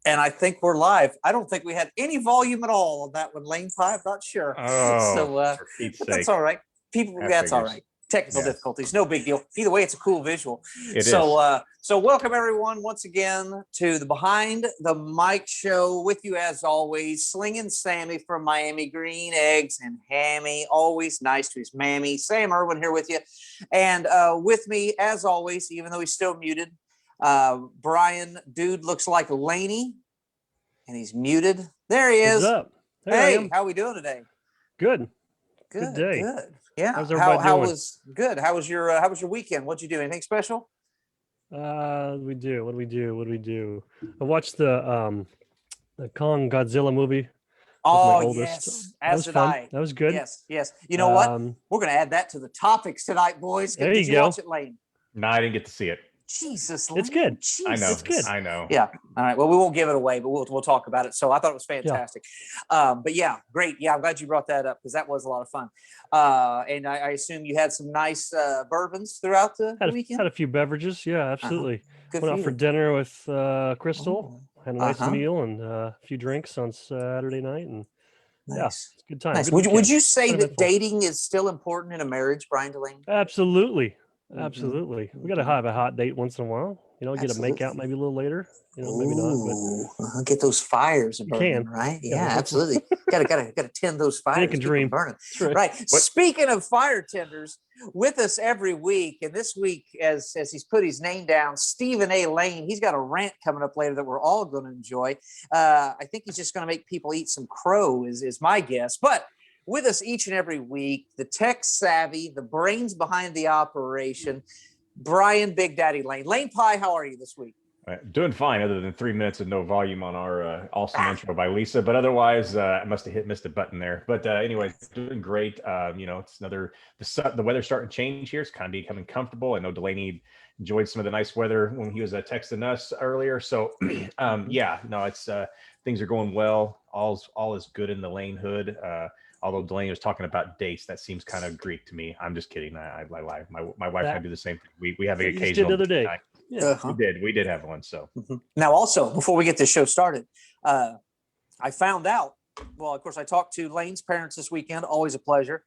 And I think we're live. I don't think we had any volume at all on that one, Lane Pie. I'm not sure. Oh, for Pete's but sake. that's all right. That's all right. Technical difficulties, no big deal. Either way, it's a cool visual. So welcome everyone once again to the Behind the Mic show. With you as always, Slinging Sammy from Miami, Green Eggs and Hammy. Always nice to his mammy. Sam Irwin here with you, and with me as always, even though he's still muted, Brian. Dude looks like Laney, and he's muted. There he is. What's up? Hey, how we doing today? Good. Good day. Good. Yeah. How's everybody how doing? was good? How was your weekend? What'd you do? Anything special? What do we do? I watched the Kong Godzilla movie. Oh, yes. As did I. That was good. Yes. You know what? We're going to add that to the topics tonight, boys. Did you watch it, Lane? No, I didn't get to see it. Jesus, Lane. It's good. Jesus. I know. It's good. I know. Yeah. All right. Well, we won't give it away, but we'll talk about it. So I thought it was fantastic. Yeah. But yeah, great. Yeah, I'm glad you brought that up because that was a lot of fun. And I assume you had some nice bourbons throughout the weekend? Had a few beverages. Yeah, absolutely. Went out for dinner with Crystal. Had a nice meal and a few drinks on Saturday night. And yeah, it's a good time. Nice. Good Would you say that dating is still important in a marriage, Brian Delaney? Absolutely. Absolutely. We got to have a hot date once in a while. Get a make out maybe a little later. Maybe not. But get those fires burning, right? Yeah, absolutely. Gotta tend those fires. Make a dream. Burning. Right. Speaking of fire tenders, with us every week, and this week, as he's put his name down, Stephen A. Lane. He's got a rant coming up later that we're all going to enjoy. I think he's just going to make people eat some crow, is my guess. But with us each and every week, the tech savvy, the brains behind the operation, Brian Big Daddy Lane. Lane Pie, how are you this week? Doing fine, other than 3 minutes of no volume on our awesome intro by Lisa. But otherwise, I must have missed a button there. But anyway, doing great. It's the weather's starting to change here. It's kind of becoming comfortable. I know Delaney enjoyed some of the nice weather when he was texting us earlier. So it's things are going well. All is good in the Lane hood. Although Delaney was talking about dates, that seems kind of Greek to me. I'm just kidding. I lie. My wife and I do the same thing. We have an occasional the other day. Yeah, we did have one. So now, also before we get this show started, I found out. Well, of course, I talked to Lane's parents this weekend. Always a pleasure.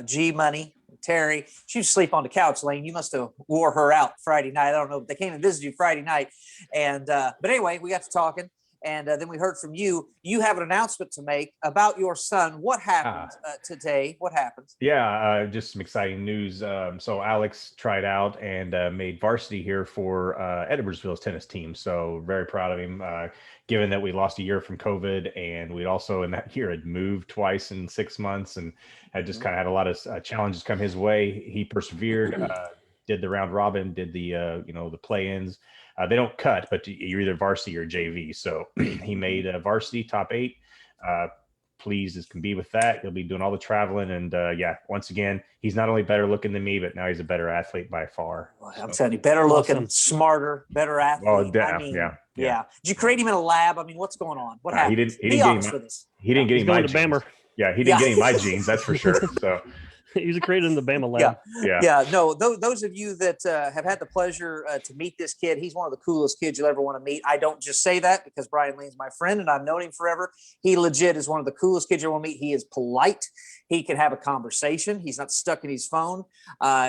G Money, Terry. She was asleep on the couch. Lane, you must have wore her out Friday night. I don't know. They came and visited you Friday night, and but anyway, we got to talking. And then we heard from you. You have an announcement to make about your son. What happened today? What happened? Yeah, just some exciting news. So Alex tried out and made varsity here for Edwardsville's tennis team. So very proud of him, given that we lost a year from COVID. And we also in that year had moved twice in 6 months and had just kind of had a lot of challenges come his way. He persevered, did the round robin, did the the play-ins. They don't cut, but you're either varsity or JV. So he made varsity top 8. Pleased as can be with that. He'll be doing all the traveling. And once again, he's not only better looking than me, but now he's a better athlete by far. Well, I'm telling you, better looking, smarter, better athlete. Oh, yeah. Did you create him in a lab? I mean, what's going on? What happened? He didn't get him my genes. Yeah, he didn't get him my genes. That's for sure. So. He was created in the Bama lab. Yeah. No, those of you that have had the pleasure to meet this kid, he's one of the coolest kids you'll ever want to meet. I don't just say that because Brian Lane's my friend and I've known him forever. He legit is one of the coolest kids you'll want to meet. He is polite. He can have a conversation. He's not stuck in his phone.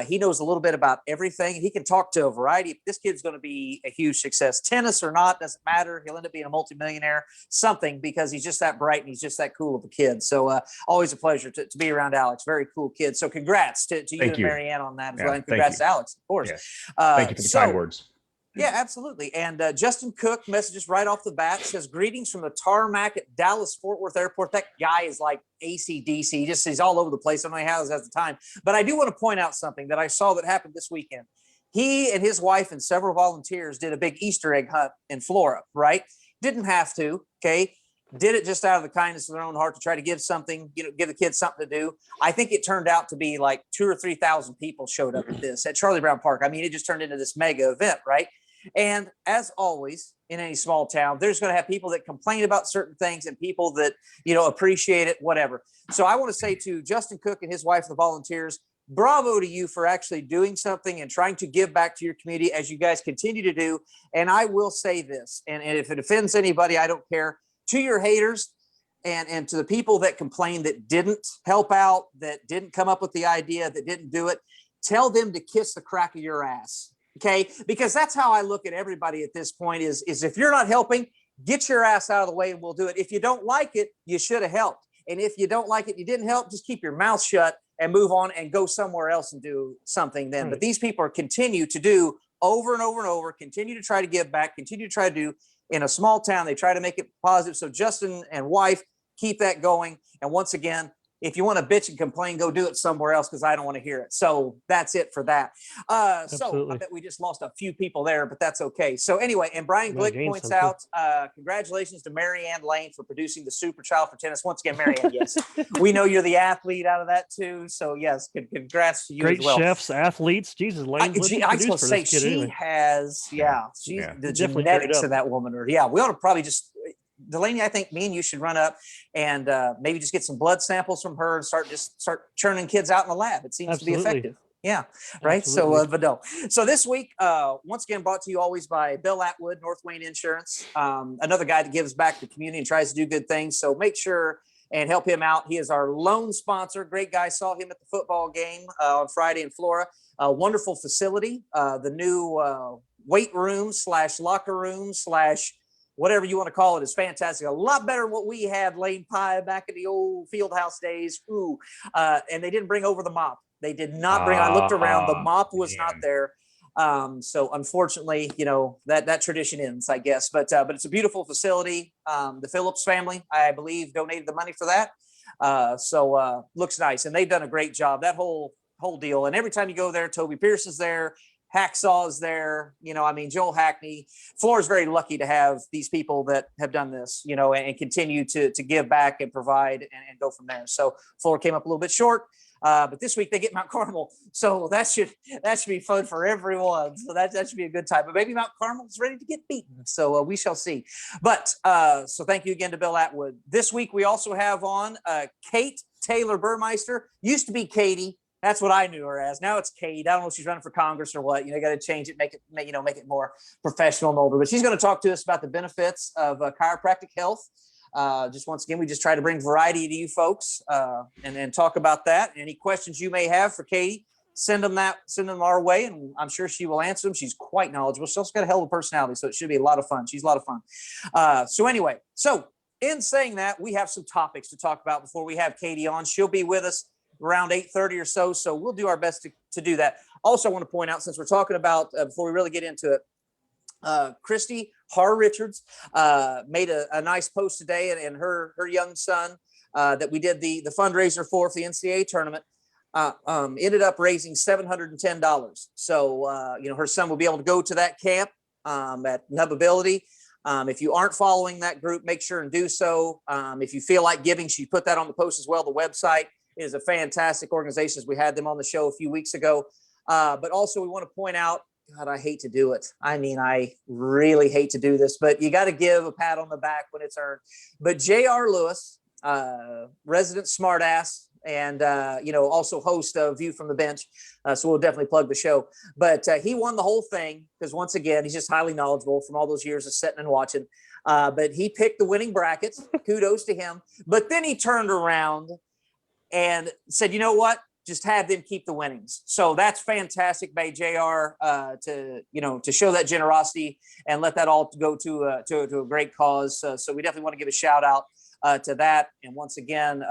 He knows a little bit about everything. He can talk to a variety. This kid's going to be a huge success. Tennis or not, doesn't matter. He'll end up being a multimillionaire, something, because he's just that bright and he's just that cool of a kid. So always a pleasure to be around Alex. Very cool kid. So congrats to you and Marianne on that as well. And congrats to Alex, of course. Yeah. Thank you for the kind words. Yeah, absolutely. And Justin Cook messages right off the bat, says, greetings from the tarmac at Dallas-Fort Worth Airport. That guy is like AC/DC. He's all over the place. I don't know how he has the time. But I do want to point out something that I saw that happened this weekend. He and his wife and several volunteers did a big Easter egg hunt in Florida, right? Didn't have to, okay? Did it just out of the kindness of their own heart to try to give something, give the kids something to do. I think it turned out to be like 2,000 or 3,000 people showed up at this at Charlie Brown Park. I mean, it just turned into this mega event, right? And as always, in any small town, there's going to have people that complain about certain things and people that, appreciate it, whatever. So I want to say to Justin Cook and his wife, the volunteers, bravo to you for actually doing something and trying to give back to your community as you guys continue to do. And I will say this, and if it offends anybody, I don't care. To your haters and to the people that complain that didn't help out, that didn't come up with the idea, that didn't do it, tell them to kiss the crack of your ass. Okay, because that's how I look at everybody at this point is if you're not helping, get your ass out of the way and we'll do it. If you don't like it, you should have helped. And if you don't like it, you didn't help, just keep your mouth shut and move on and go somewhere else and do something then. Right. But these people are continue to do over and over and over, continue to try to give back, continue to try to do in a small town. They try to make it positive. So Justin and wife, keep that going. And once again, if you want to bitch and complain, go do it somewhere else because I don't want to hear it. So that's it for that. So I bet we just lost a few people there, but that's okay. So anyway, and Brian Glick points out, congratulations to Marianne Lane for producing the Super Child for Tennis. Once again, Marianne, yes. We know you're the athlete out of that too. So yes, congrats to you Great as well. Chefs, athletes. Jesus, Lane. I was going to say, she has, she's the genetics of that woman. We ought to probably just, Delaney, I think me and you should run up and maybe just get some blood samples from her and start churning kids out in the lab. It seems to be effective. Yeah. Right. Absolutely. So, but no. So this week, once again, brought to you always by Bill Atwood, North Wayne Insurance, another guy that gives back to the community and tries to do good things. So make sure and help him out. He is our loan sponsor. Great guy. Saw him at the football game on Friday in Flora. Wonderful facility. The new weight room / locker room / whatever you want to call it is fantastic. A lot better than what we had Lane Pie back in the old field house days. Ooh. And they didn't bring over the mop. They did not bring, I looked around, the mop was not there. So unfortunately, that tradition ends, I guess, but it's a beautiful facility. The Phillips family, I believe, donated the money for that. So looks nice. And they've done a great job, that whole deal. And every time you go there, Toby Pierce is there. Hacksaw is there, Joel Hackney. Floor is very lucky to have these people that have done this, and continue to give back and provide and go from there. So Floor came up a little bit short, but this week they get Mount Carmel. So that should be fun for everyone. So that should be a good time, but maybe Mount Carmel's ready to get beaten. So we shall see. But so thank you again to Bill Atwood. This week we also have on Kate Taylor Burmeister, used to be Katie. That's what I knew her as. Now it's Kate. I don't know if she's running for Congress or what. Got to change it, make it more professional and older. But she's going to talk to us about the benefits of chiropractic health. Just once again, we just try to bring variety to you folks and talk about that. Any questions you may have for Katie, send them our way, and I'm sure she will answer them. She's quite knowledgeable. She's also got a hell of a personality, so it should be a lot of fun. She's a lot of fun. So anyway, in saying that, we have some topics to talk about before we have Katie on. She'll be with us around 8:30 or so. So we'll do our best to do that. Also, I want to point out, since we're talking about, before we really get into it, Christy Har-Richards made a nice post today, and her young son that we did the fundraiser for the NCAA tournament ended up raising $710. So, her son will be able to go to that camp at Nubability. If you aren't following that group, make sure and do so. If you feel like giving, she put that on the post as well. The website is a fantastic organization. We had them on the show a few weeks ago. But also we want to point out, God, I hate to do it. I really hate to do this, but you got to give a pat on the back when it's earned. But J.R. Lewis, resident smartass, and, also host of View from the Bench. So we'll definitely plug the show. But he won the whole thing because, once again, he's just highly knowledgeable from all those years of sitting and watching. But he picked the winning brackets. Kudos to him. But then he turned around and said, you know what? Just have them keep the winnings. So that's fantastic by JR to show that generosity and let that all go to a great cause. So we definitely want to give a shout out to that. And once again,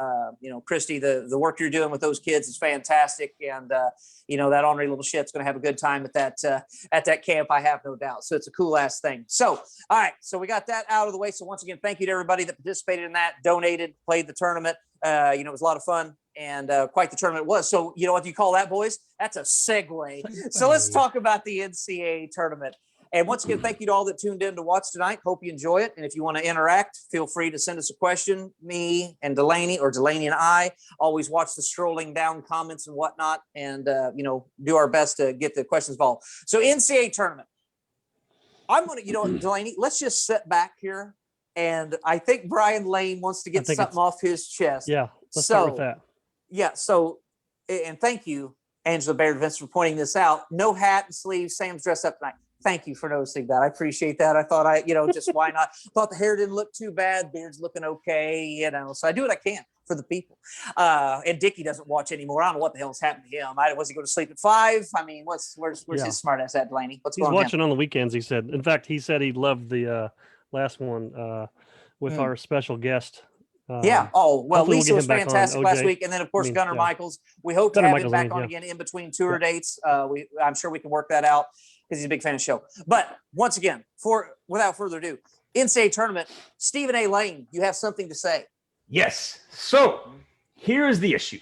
Christy, the work you're doing with those kids is fantastic. And, that ornery little shit's going to have a good time at that camp. I have no doubt. So it's a cool ass thing. So, all right. So we got that out of the way. So once again, thank you to everybody that participated in that, donated, played the tournament. It was a lot of fun, and quite the tournament it was. So, what do you call that, boys? That's a segue. So let's talk about the NCAA tournament. And once again, thank you to all that tuned in to watch tonight. Hope you enjoy it. And if you want to interact, feel free to send us a question. Me and Delaney, or Delaney and I, always watch the scrolling down comments and whatnot, and do our best to get the questions involved. So NCAA tournament. I'm going to, Delaney, let's just sit back here. And I think Brian Lane wants to get something off his chest. Yeah, let's start with that. Yeah, so, and thank you Angela Baird Vince for pointing this out. No hat and sleeves. Sam's dressed up tonight. Thank you for noticing that. I appreciate that. I thought just why not? Thought the hair didn't look too bad. Beard's looking okay, So I do what I can for the people. And Dickie doesn't watch anymore. I don't know what the hell's happened to him. Was he going to sleep at 5? I mean, where's his smart ass at, Blaney? He's watching on the weekends, he said. In fact, he said he loved the last one with our special guest. Lisa was fantastic last week. And then, of course, Gunnar Michaels. We hope to have him back on again in between tour dates. I'm sure we can work that out because he's a big fan of the show. But once again, without further ado, NCAA tournament, Stephen A. Lane, you have something to say. Yes. So here's the issue.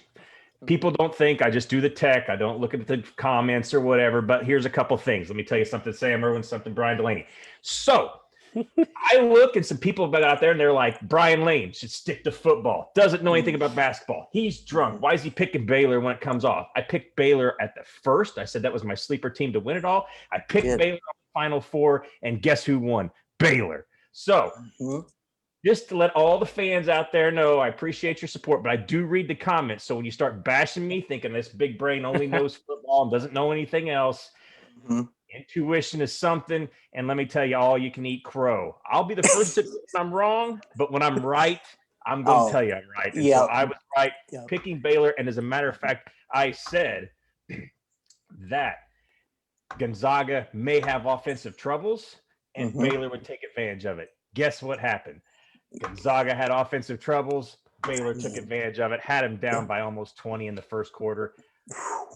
People don't think I just do the tech. I don't look at the comments or whatever, but here's a couple things. Let me tell you something, Sam Irwin, something, Brian Delaney. So I look at some people out there and they're like, Brian Lane should stick to football. Doesn't know anything about basketball. He's drunk. Why is he picking Baylor when it comes off? I picked Baylor at the first. I said that was my sleeper team to win it all. I picked Baylor on the Final Four, and guess who won? Baylor. So just to let all the fans out there know, I appreciate your support, but I do read the comments. So when you start bashing me, thinking this big brain only knows football and doesn't know anything else, intuition is something. And let me tell you, all you can eat crow. I'll be the first to admit I'm wrong, but when I'm right, I'm going to tell you I'm right. And so I was right picking Baylor. And as a matter of fact, I said that Gonzaga may have offensive troubles and Baylor would take advantage of it. Guess what happened? Gonzaga had offensive troubles. Baylor took advantage of it, had him down by almost 20 in the first quarter.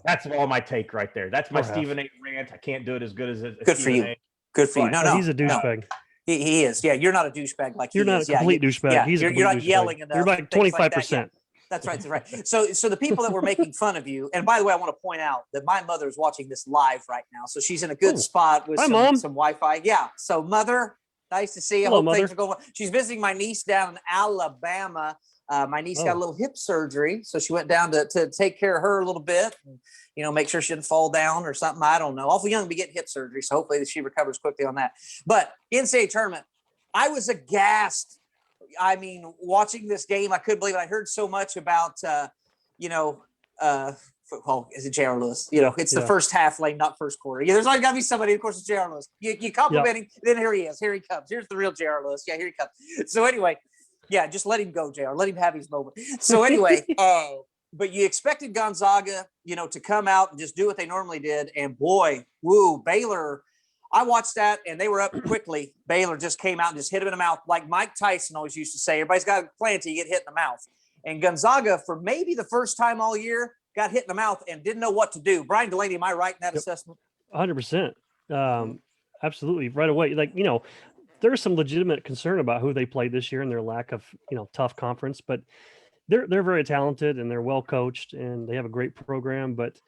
That's all my take right there. That's my Stephen A. rant. I can't do it as good as good for you. Good for you. No, he's a douchebag. He is. Yeah, you're not a douchebag like you're not a complete douchebag. Yeah, he's you're not yelling enough. You're like 25%. That's right. That's right. So the people that were making fun of you, and by the way, I want to point out that my mother is watching this live right now, so she's in a good spot with some Wi-Fi. Yeah. So mother, nice to see you. Hello, Hope things are going well. She's visiting my niece down in Alabama. My niece got a little hip surgery, so she went down to take care of her a little bit, and, make sure she didn't fall down or something. I don't know. Awful young to be getting hip surgery, so hopefully she recovers quickly on that. But NCAA tournament, I was aghast. I mean, watching this game, I couldn't believe it. I heard so much about, is it J.R. Lewis? It's the first half lane, not first quarter. Yeah, there's always got to be somebody. Of course, it's J.R. Lewis. You compliment him, then here he is. Here he comes. Here's the real J.R. Lewis. Yeah, here he comes. So anyway, just let him go, JR. Let him have his moment. So anyway, but you expected Gonzaga, to come out and just do what they normally did. And boy, Baylor, I watched that and they were up quickly. Baylor just came out and just hit him in the mouth. Like Mike Tyson always used to say, everybody's got to play until you get hit in the mouth. And Gonzaga, for maybe the first time all year, got hit in the mouth and didn't know what to do. Brian Delaney, am I right in that assessment? 100%. Absolutely. Right away. There's some legitimate concern about who they played this year and their lack of, tough conference, but they're very talented and they're well coached and they have a great program. But,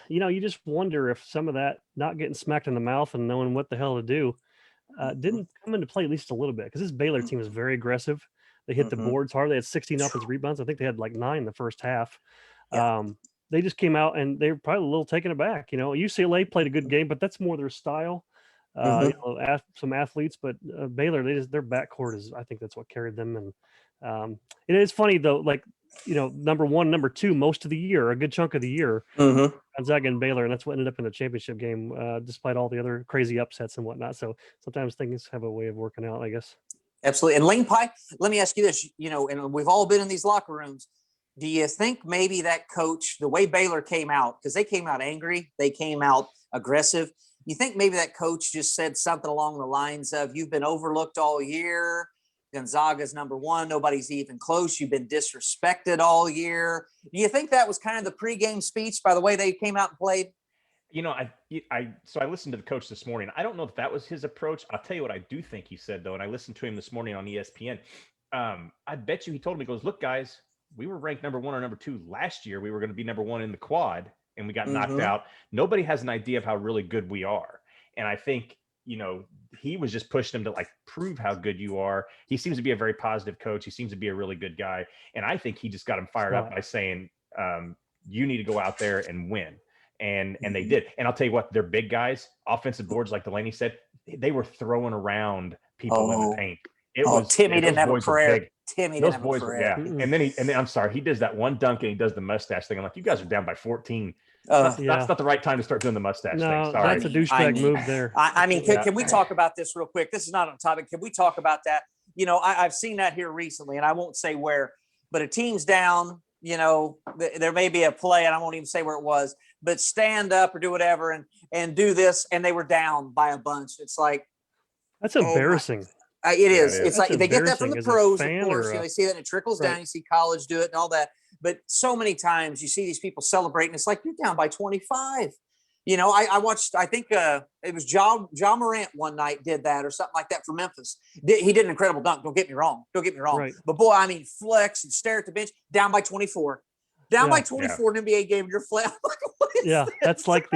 you just wonder if some of that not getting smacked in the mouth and knowing what the hell to do didn't come into play at least a little bit. Because this Baylor team is very aggressive. They hit the boards hard. They had 16 offensive rebounds. I think they had like 9 in the first half. They just came out and they were probably a little taken aback. UCLA played a good game, but that's more their style. Some athletes, but Baylor, their backcourt is, I think that's what carried them. And it is funny though, number 1, number 2, most of the year, a good chunk of the year, Gonzaga and Baylor, and that's what ended up in the championship game, despite all the other crazy upsets and whatnot. So sometimes things have a way of working out, I guess. Absolutely. And Lane Pye, let me ask you this, and we've all been in these locker rooms. Do you think maybe that coach, the way Baylor came out, because they came out angry, they came out aggressive, you think maybe that coach just said something along the lines of, you've been overlooked all year. Gonzaga's number 1. Nobody's even close. You've been disrespected all year. Do you think that was kind of the pregame speech by the way they came out and played? So I listened to the coach this morning. I don't know if that was his approach. I'll tell you what I do think he said, though, and I listened to him this morning on ESPN. I bet you he told me, he goes, look, guys, we were ranked number 1 or number 2 last year. We were going to be number 1 in the quad. And we got knocked out. Nobody has an idea of how really good we are. And I think, he was just pushing them to prove how good you are. He seems to be a very positive coach. He seems to be a really good guy. And I think he just got him fired up by saying, you need to go out there and win. And they did. And I'll tell you what, they're big guys, offensive boards, like Delaney said, they were throwing around people in the paint. Timmy didn't have a prayer. Timmy didn't have a prayer. Yeah. And then I'm sorry, he does that one dunk and he does the mustache thing. I'm like, you guys are down by 14. That's not the right time to start doing the mustache thing. No, Sorry. that's a douchebag move there. I mean, can we talk about this real quick? This is not on topic. Can we talk about that? You know, I've seen that here recently, and I won't say where, but a team's down, you know, there may be a play, and I won't even say where it was, but stand up or do whatever and do this, and they were down by a bunch. It's like, that's embarrassing. It is. It is. It's like they get that from the As a pros, of fan course. or You know, they see that and it trickles down. You see college do it and all that. But so many times you see these people celebrating. It's like you're down by 25. You know, I watched. I think it was John Morant one night did that or something like that for Memphis. He did an incredible dunk. Don't get me wrong. Right. But boy, I mean, flex and stare at the bench. Down by 24. Down by 24 in an NBA game. You're flat. That's like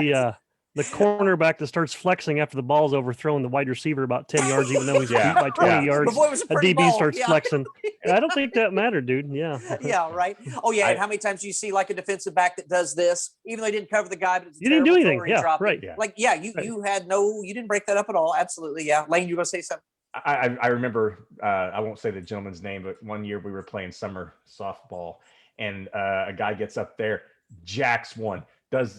the cornerback that starts flexing after the ball's overthrown the wide receiver about 10 yards, even though he's beat by 20 yards. But boy, it was a DB ball. starts flexing. And I don't think that mattered, dude. Yeah. Yeah, right. Oh, yeah. And how many times do you see like a defensive back that does this, even though he didn't cover the guy, but you didn't do anything. Yeah, right. Yeah. Like, yeah, you had you didn't break that up at all. Absolutely. Yeah. Lane, you going to say something? I remember, I won't say the gentleman's name, but one year we were playing summer softball, and a guy gets up there, jacks one,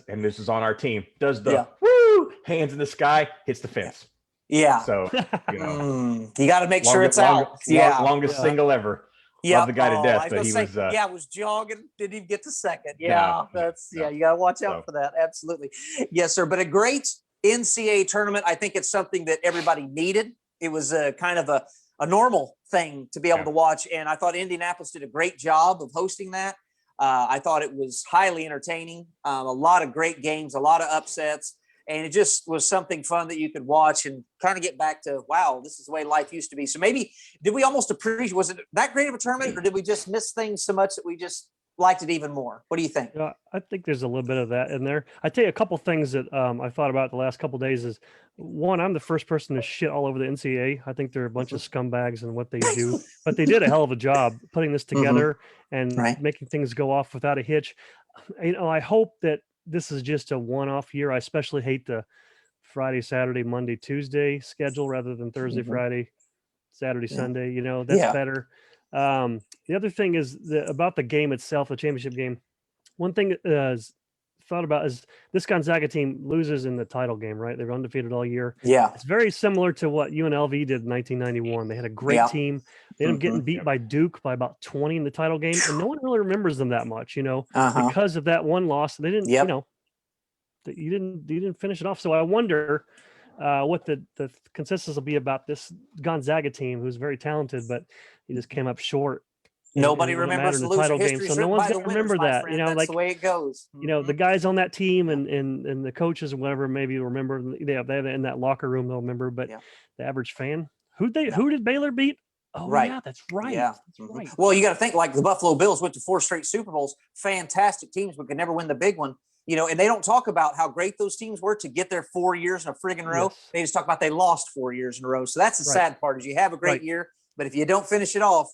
and this is on our team, does the woo, hands in the sky, hits the fence. Yeah. So, you know, you got to make sure it's out. Longest single ever. Yeah. Love the guy to death, but he was. Was jogging. Didn't even get to second. Yeah. You got to watch out for that. Absolutely. Yes, sir. But a great NCAA tournament. I think it's something that everybody needed. It was a kind of a normal thing to be able to watch. And I thought Indianapolis did a great job of hosting that. I thought it was highly entertaining, a lot of great games, a lot of upsets, and it just was something fun that you could watch and kind of get back to, wow, this is the way life used to be. So maybe did we almost appreciate, was it that great of a tournament, or did we just miss things so much that we just liked it even more? What do you think? Yeah, I think there's a little bit of that in there. I tell you a couple things that I thought about the last couple of days is, one, I'm the first person to shit all over the NCAA. I think they're a bunch of scumbags in what they do, but they did a hell of a job putting this together and making things go off without a hitch. You know, I hope that this is just a one-off year. I especially hate the Friday, Saturday, Monday, Tuesday schedule rather than Thursday, Friday, Saturday, Sunday. You know, that's better. The other thing is about the game itself, the championship game. One thing is thought about is this Gonzaga team loses in the title game, right? They're undefeated all year. Yeah. It's very similar to what UNLV did in 1991. They had a great team. They ended up getting beat by Duke by about 20 in the title game. And no one really remembers them that much, you know, because of that one loss. They didn't, you know, you didn't finish it off. So I wonder what the consensus will be about this Gonzaga team, who's very talented, but he just came up short. Nobody remembers the title game, so no one's gonna remember that. You know, that's like the way it goes. You know, the guys on that team and the coaches and whatever maybe remember. They have in that locker room they'll remember, but the average fan, who did Baylor beat? Oh, yeah, that's right. Yeah, that's right. Well, you got to think like the Buffalo Bills went to 4 straight Super Bowls, fantastic teams, but could never win the big one. You know, and they don't talk about how great those teams were to get there 4 years in a friggin' row. Yes. They just talk about they lost 4 years in a row. So that's the sad part is you have a great year, but if you don't finish it off,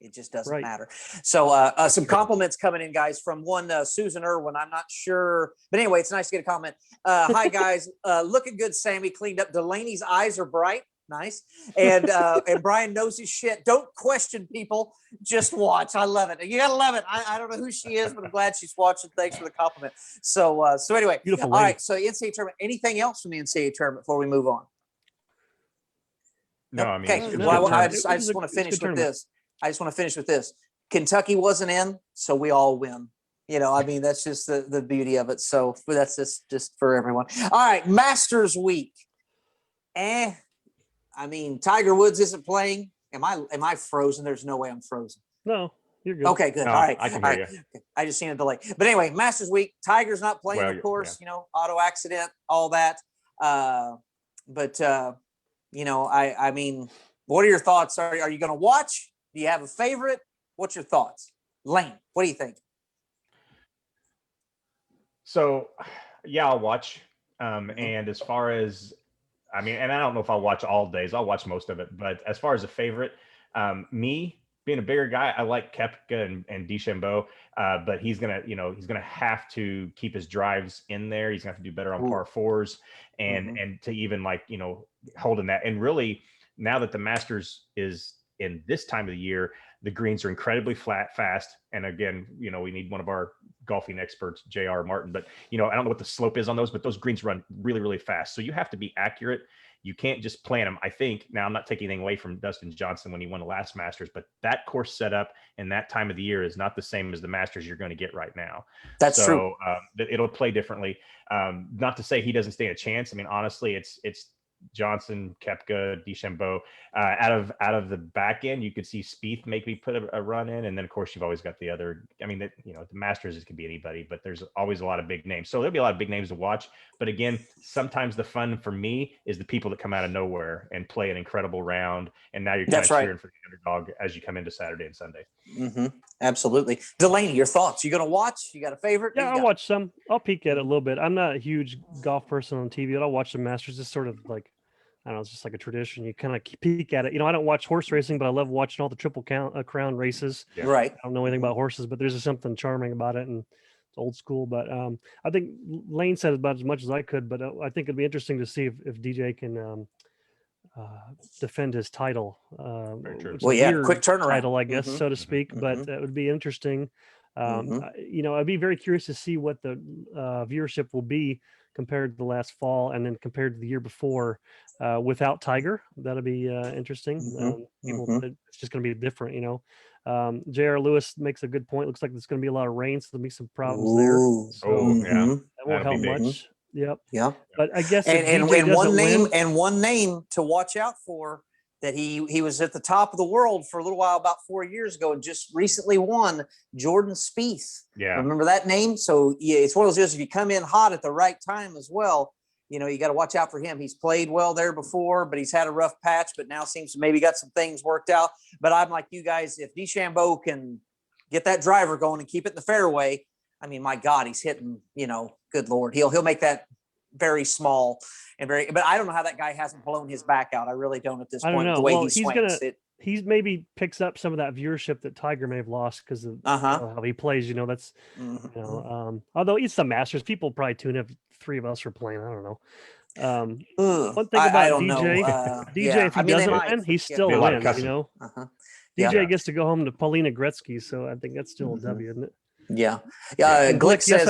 it just doesn't matter. So some compliments coming in, guys, from one Susan Irwin. I'm not sure. But anyway, it's nice to get a comment. Hi, guys. Looking good, Sammy. Cleaned up. Delaney's eyes are bright. Nice. And Brian knows his shit. Don't question people. Just watch. I love it. You got to love it. I don't know who she is, but I'm glad she's watching. Thanks for the compliment. So anyway. Beautiful. All right. So NCAA tournament. Anything else from the NCAA tournament before we move on? No, I mean, okay. Well, I just want to finish with this. I just want to finish with this. Kentucky wasn't in, so we all win. You know, I mean, that's just the beauty of it. So that's just for everyone. All right, Masters Week. I mean, Tiger Woods isn't playing. Am I frozen? There's no way I'm frozen. No, you're good. Okay, good. No, all right. I can hear you. I just seen a delay. But anyway, Masters Week. Tiger's not playing, of course. You know, auto accident, all that. But you know, I mean, what are your thoughts? Are you going to watch? Do you have a favorite? What's your thoughts? Lane, what do you think? So, yeah, I'll watch. And as far as, I mean, and I don't know if I'll watch all days. I'll watch most of it. But as far as a favorite, me being a bigger guy, I like Koepka and DeChambeau. But he's gonna have to keep his drives in there. He's gonna have to do better on par fours and to even holding that. And really, now that the Masters is in this time of the year, the greens are incredibly fast. And again, we need one of our golfing experts, JR Martin, but I don't know what the slope is on those, but those greens run really, really fast. So you have to be accurate. You can't just plan them. I think now, I'm not taking anything away from Dustin Johnson when he won the last Masters, but that course setup and that time of the year is not the same as the Masters you're going to get right now. That's true. It'll play differently. Not to say he doesn't stand a chance. I mean, honestly, it's Johnson, Koepka, DeChambeau. Out of the back end, you could see Spieth maybe put a run in, and then of course you've always got the other. I mean, the Masters, it could be anybody, but there's always a lot of big names. So there'll be a lot of big names to watch. But again, sometimes the fun for me is the people that come out of nowhere and play an incredible round, and now you're kind of cheering for the underdog as you come into Saturday and Sunday. Mm-hmm. Absolutely. Delaney, your thoughts? You going to watch? You got a favorite? Yeah, I'll watch some. I'll peek at it a little bit. I'm not a huge golf person on TV, but I'll watch the Masters. It's sort of like, I don't know, it's just like a tradition. You kind of peek at it. I don't watch horse racing, but I love watching all the Triple Crown races. Yeah. Right. I don't know anything about horses, but there's just something charming about it, and it's old school. But I think Lane said about as much as I could, but I think it'd be interesting to see if DJ can defend his title. Well, yeah, quick turnaround title, I guess, so to speak. But that would be interesting. I'd be very curious to see what the viewership will be compared to the last fall, and then compared to the year before without Tiger. That'll be interesting. It's just going to be different, J.R. Lewis makes a good point. Looks like there's going to be a lot of rain, so there'll be some problems there. So that won't help much. Yep. Yeah. But I guess and one name to watch out for, that he was at the top of the world for a little while about 4 years ago and just recently won, Jordan Spieth. Yeah. Remember that name? So yeah, it's one of those deals, if you come in hot at the right time as well, you got to watch out for him. He's played well there before, but he's had a rough patch, but now seems to maybe got some things worked out. But I'm like you guys, if DeChambeau can get that driver going and keep it in the fairway, I mean, my God, he's hitting, good Lord, he'll make that very small and but I don't know how that guy hasn't blown his back out. I really don't at this point. The way he swings it. He's maybe picks up some of that viewership that Tiger may have lost because of how he plays. That's although it's the Masters, people probably tune in if three of us are playing. I don't know. One thing about DJ, if he doesn't win, he's still wins. DJ gets to go home to Paulina Gretzky, so I think that's still a W, isn't it? Yeah. Glick says, yes,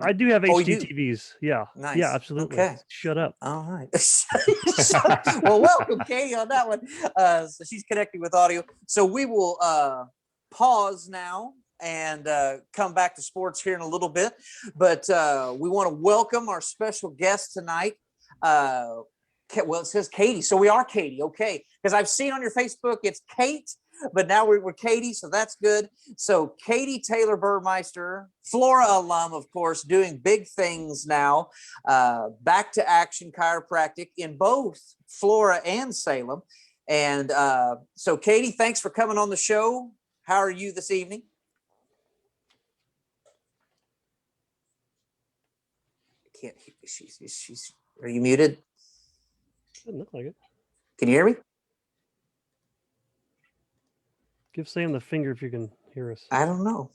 I do have HD TVs. Yeah. Nice. Yeah, absolutely. Okay. Shut up. All right. Well, welcome, Katie, on that one. So she's connecting with audio. So we will pause now and come back to sports here in a little bit. But we want to welcome our special guest tonight. Well, it says Katie. So we are Katie. Okay. Because I've seen on your Facebook, it's Kate. But now we're Katie, so that's good. So Katie Taylor Burmeister, Flora alum, of course, doing big things now. Back to action chiropractic in both Flora and Salem. And so, Katie, thanks for coming on the show. How are you this evening? Can't. She's. Are you muted? Doesn't look like it. Can you hear me? Give Sam the finger if you can hear us. I don't know.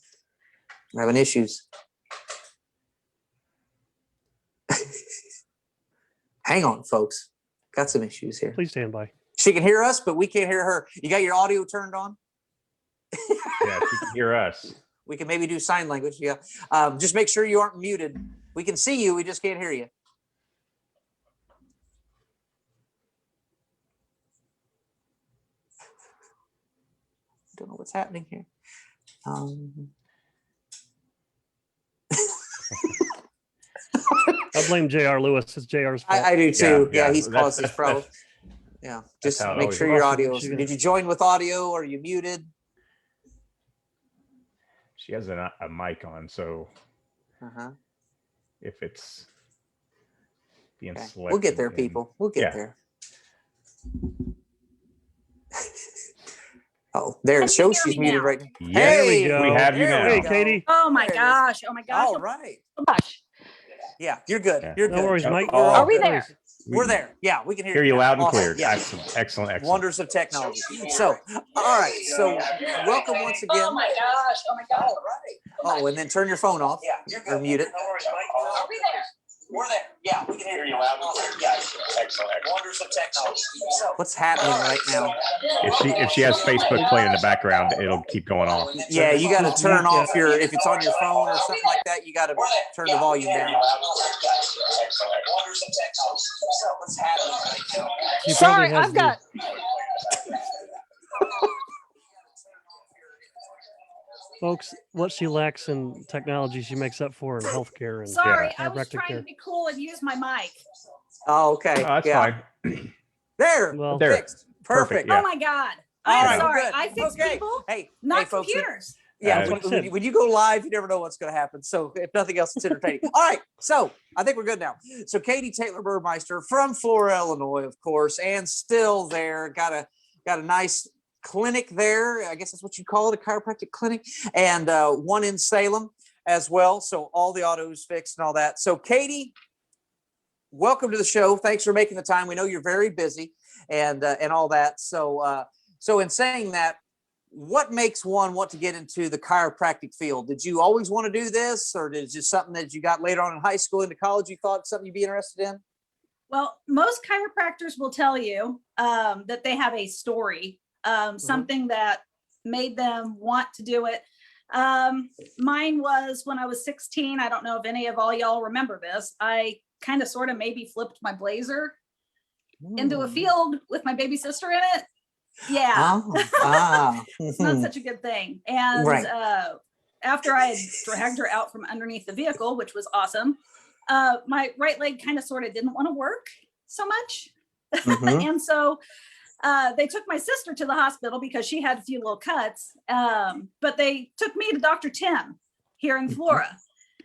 I'm having issues. Hang on, folks. Got some issues here. Please stand by. She can hear us, but we can't hear her. You got your audio turned on? Yeah, she can hear us. We can maybe do sign language. Yeah. Just make sure you aren't muted. We can see you. We just can't hear you. Don't know what's happening here. I blame J.R. Lewis. It's J.R.'s fault. I do too. Yeah, he's caused this problem. Yeah, just make sure your audio. Did you join with audio or are you muted? She has a mic on, so if it's being selected, we'll get there, people. We'll get there. Oh, there it shows she's muted right now. Hey, we have you now. Hey, Katie. Oh my gosh. Oh my gosh. All right. Oh gosh. Yeah, you're good. You're good. No worries, Mike. Are we there? We're there. Yeah, we can hear you loud and clear. Yeah. Excellent. Wonders of technology. So, all right. So, welcome once again. Oh my gosh. Oh my gosh. Oh, and then turn your phone off or mute it. Are we there? We're there. Yeah, we can hear you loud. Yeah, excellent. Wonders of technology. So, what's happening right now? If she has Facebook playing in the background, it'll keep going off. Yeah, you got to turn off if it's on your phone or something like that, you got to turn the volume down. Wonders of technology. So, what's happening right now? Sorry, I've got. Folks, what she lacks in technology, she makes up for in healthcare and Sorry, I was chiropractic trying care. to be cool and use my mic. Oh, okay. Oh, that's fine. There. Well, There. Fixed. Perfect. Yeah. Oh my God. All I'm right, sorry. good. I fix Okay. people, Hey, not folks, computers. Yeah, That's what I when you go live, you never know what's going to happen. So if nothing else, it's entertaining. All right, so I think we're good now. So Katie Taylor Burmeister from Flora, Illinois, of course, and still there. Got a nice clinic there. I guess that's what you call it, a chiropractic clinic, and one in Salem as well. So all the autos fixed and all that. So Katie, welcome to the show. Thanks for making the time. We know you're very busy and all that. So so in saying that, what makes one want to get into the chiropractic field? Did you always want to do this, or is it just something that you got later on in high school into college you thought something you'd be interested in? Well, most chiropractors will tell you that they have a story, something that made them want to do it. Mine was when I was 16. I don't know if any of all y'all remember this. I kind of sort of maybe flipped my blazer into a field with my baby sister in it. Yeah. It's not such a good thing. And Right. After I had dragged her out from underneath the vehicle, which was awesome, my right leg kind of sort of didn't want to work so much. Mhm. And so they took my sister to the hospital because she had a few little cuts. But they took me to Dr. Tim here in Flora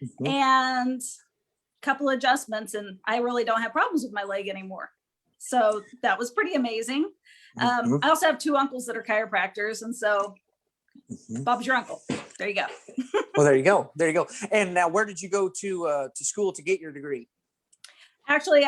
Mhm. and a couple adjustments, and I really don't have problems with my leg anymore. So that was pretty amazing. Mhm. I also have two uncles that are chiropractors, and so Mhm. Bob's your uncle. There you go. Well, there you go. There you go. And now, where did you go to school to get your degree? Actually,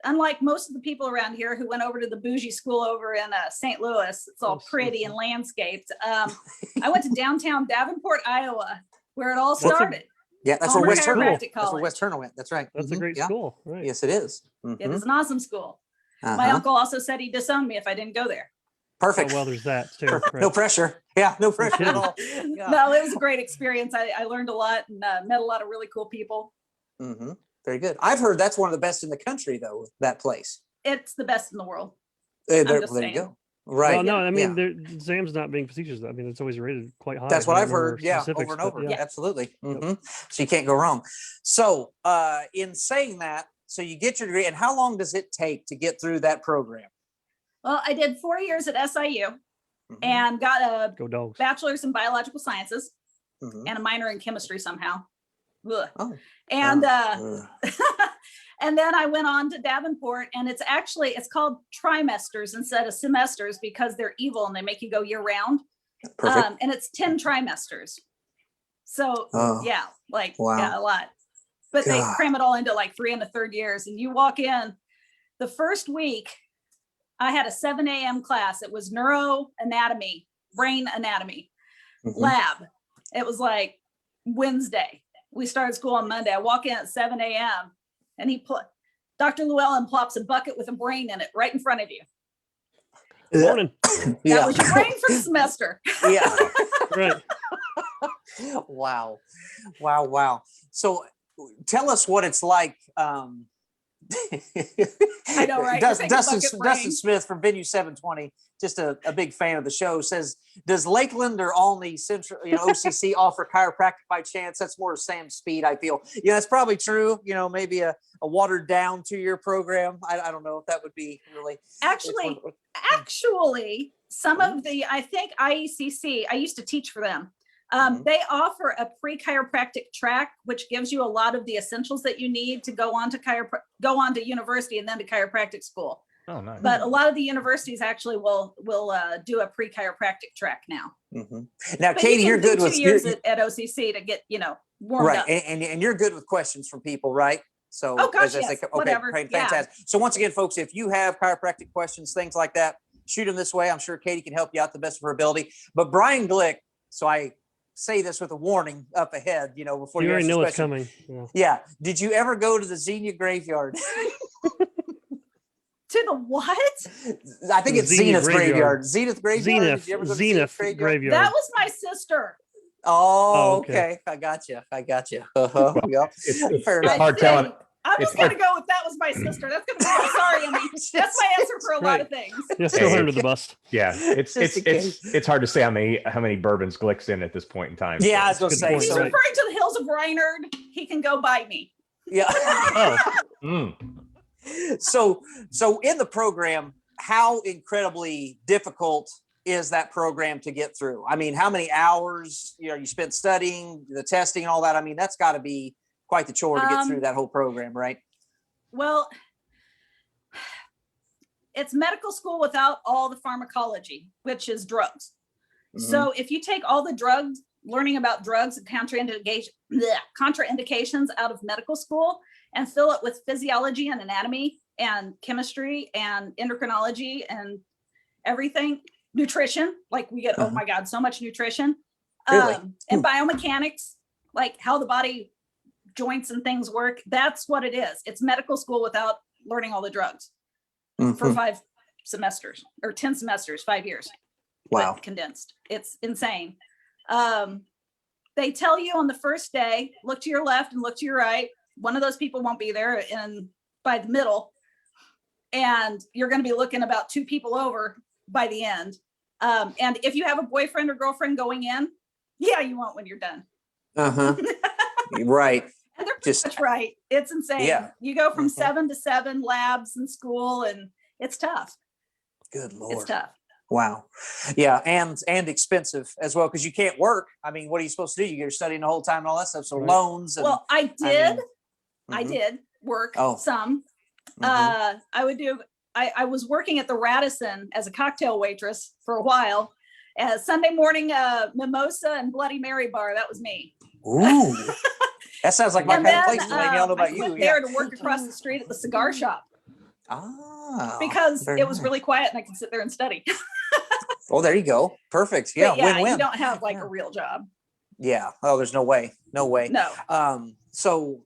unlike most of the people around here who went over to the bougie school over in St. Louis, it's all pretty and landscaped. I went to downtown Davenport, Iowa, where it all started. Yeah, that's Palmer where West Turner went. Chiropractic That's where College. West Turner went. That's right. That's a Mhm. great Yeah. school, right? Yes, it is. It Mhm. is an awesome school. My Uh-huh. uncle also said he'd disown me if I didn't go there. Perfect. Oh, well, there's that too. No Right. pressure. Yeah, no pressure at kidding. all. Yeah. No, it was a great experience. I learned a lot and met a lot of really cool people. Mm-hmm. Very good. I've heard that's one of the best in the country, though, that place. It's the best in the world. There just you saying. go. Right. Well, no, I mean, Yeah. Sam's not being facetious. I mean, it's always rated quite high. That's I what don't I've heard. remember Yeah, specifics, over and but over. yeah. Absolutely. hmm So you can't go wrong. So in saying that, so you get your degree, and how long does it take to get through that program? Well, I did 4 years at SIU Mhm. and got a Go Dogs. bachelor's in biological sciences Mhm. and a minor in chemistry somehow. Ugh. Oh. And Ugh. and then I went on to Davenport, and it's called trimesters instead of semesters because they're evil and they make you go year round. Perfect. And it's 10 trimesters. So Oh. yeah, Wow. yeah, a lot. But they God. cram it all into like 3 and a third years. And you walk in the first week, I had a 7 a.m. class. It was neuroanatomy, brain anatomy Mhm. lab. It was like Wednesday. We started school on Monday. I walk in at 7 a.m. and Dr. Llewellyn plops a bucket with a brain in it right in front of you. Morning. That Yeah. was your brain for the semester. Yeah. Right. Wow. Wow. So tell us what it's like. I know, right? You're thinking Dustin bucket brain. Smith from Venue 720, just a big fan of the show, says, does Lakeland or Olney Central, OCC offer chiropractic by chance? That's more Sam's speed, I feel. That's probably true. Maybe a watered down 2-year program. I don't know if that would be really. Actually, some of the, I think IECC, I used to teach for them. They offer a pre-chiropractic track, which gives you a lot of the essentials that you need to go on to university and then to chiropractic school. Oh, nice. But a lot of the universities actually will do a pre-chiropractic track now. Mm-hmm. Now, But Katie, you're good 2 with years at OCC to get warmed right, up. and you're good with questions from people, right? So, Oh, gosh, yes. okay, Whatever. great, Yeah. fantastic. So, once again, folks, if you have chiropractic questions, things like that, shoot them this way. I'm sure Katie can help you out the best of her ability. But Brian Glick, so I say this with a warning up ahead, before You you already ask know this what's question. coming. Yeah. Did you ever go to the Xenia graveyard? To the what? I think The it's Xenia Zenith graveyard. graveyard. Zenith graveyard. Did you ever go to Zenith graveyard? graveyard. That was my sister. Oh, okay. okay. I got you. Uh-huh. Yep. It's Fair enough. hard telling. I'm It's just gonna go with that was my sister. That's gonna be sorry. I mean, that's my answer for a lot of things. Yeah, throw her Hey, under the bus. Yeah, it's Just in it's hard to say how many bourbons Glick's in at this point in time. Yeah, I was so. gonna Good say. point, He's So, right. referring to the hills of Reinard. He can go bite me. yeah. Oh, So in the program, how incredibly difficult is that program to get through? I mean, how many hours you spent studying, the testing, and all that? I mean, that's got to be quite the chore to get through that whole program, right? Well, it's medical school without all the pharmacology, which is drugs. So if you take all the drugs, learning about drugs and contraindications out of medical school and fill it with physiology and anatomy and chemistry and endocrinology and everything, nutrition, like we get, oh my God, so much nutrition, Really? and biomechanics, like how the body joints and things work. That's what it is. It's medical school without learning all the drugs for 5 semesters or 10 semesters, 5 years. Wow. But condensed. It's insane. They tell you on the first day, look to your left and look to your right. One of those people won't be there by the middle. And you're going to be looking about 2 people over by the end. And if you have a boyfriend or girlfriend going in, yeah, you won't when you're done. Uh-huh. Right. And they're pretty much right. It's insane. Yeah. You go from 7 to 7 labs in school, and it's tough. Good Lord. It's tough. Wow. Yeah. And expensive as well, because you can't work. I mean, what are you supposed to do? You're studying the whole time and all that stuff. So Right. loans. And, Well, I mean, did work Oh. some. mhm. I was working at the Radisson as a cocktail waitress for a while. Sunday morning mimosa and Bloody Mary bar. That was me. Ooh. That sounds like my And kind of then place. I don't know I about you. flipped Yeah. there to work across the street at the cigar shop Ah. because very it was nice. really quiet and I could sit there and study. Oh, there you go. Perfect. Yeah. But yeah, Win-win. you don't have like Yeah. a real job. Yeah. Oh, there's no way. No way. No. So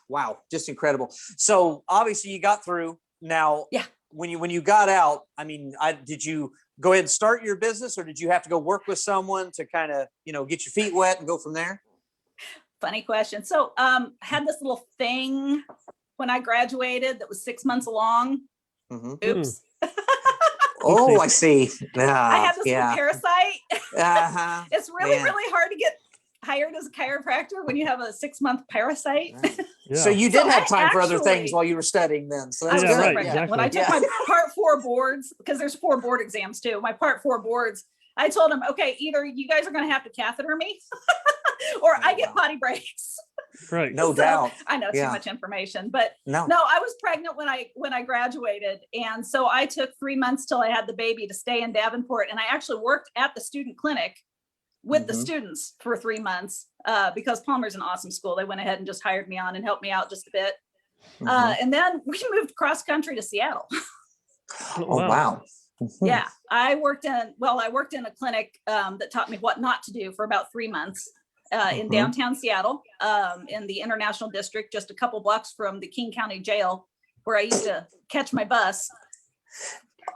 wow, just incredible. So obviously you got through. Now, Yeah. when you got out, I mean, did you go ahead and start your business, or did you have to go work with someone to kind of, get your feet wet and go from there? Funny question. So I had this little thing when I graduated that was 6 months along. Mhm. Oops. Oh, I see. I had this Yeah. little parasite. Uh-huh. It's really, Man. really hard to get hired as a chiropractor when you have a 6-month parasite. yeah. So you did So have I time for other things actually- while you were studying then. So I that's was Yeah, good. right, pregnant. When I took exactly. my part 4 boards, because there's 4 board exams too, my part 4 boards, I told them, okay, either you guys are going to have to catheter me or I get Wow. potty breaks. Right. No So, doubt. I know Yeah. too much information, but No. no, I was pregnant when I graduated. And so I took 3 months till I had the baby to stay in Davenport. And I actually worked at the student clinic with the Mhm. students for 3 months because Palmer's an awesome school. They went ahead and just hired me on and helped me out just a bit. Mhm. And then we moved cross country to Seattle. Oh, wow. Mhm. Yeah, I worked in a clinic that taught me what not to do for about 3 months in Mhm. downtown Seattle, in the International District, just a couple blocks from the King County Jail, where I used to catch my bus.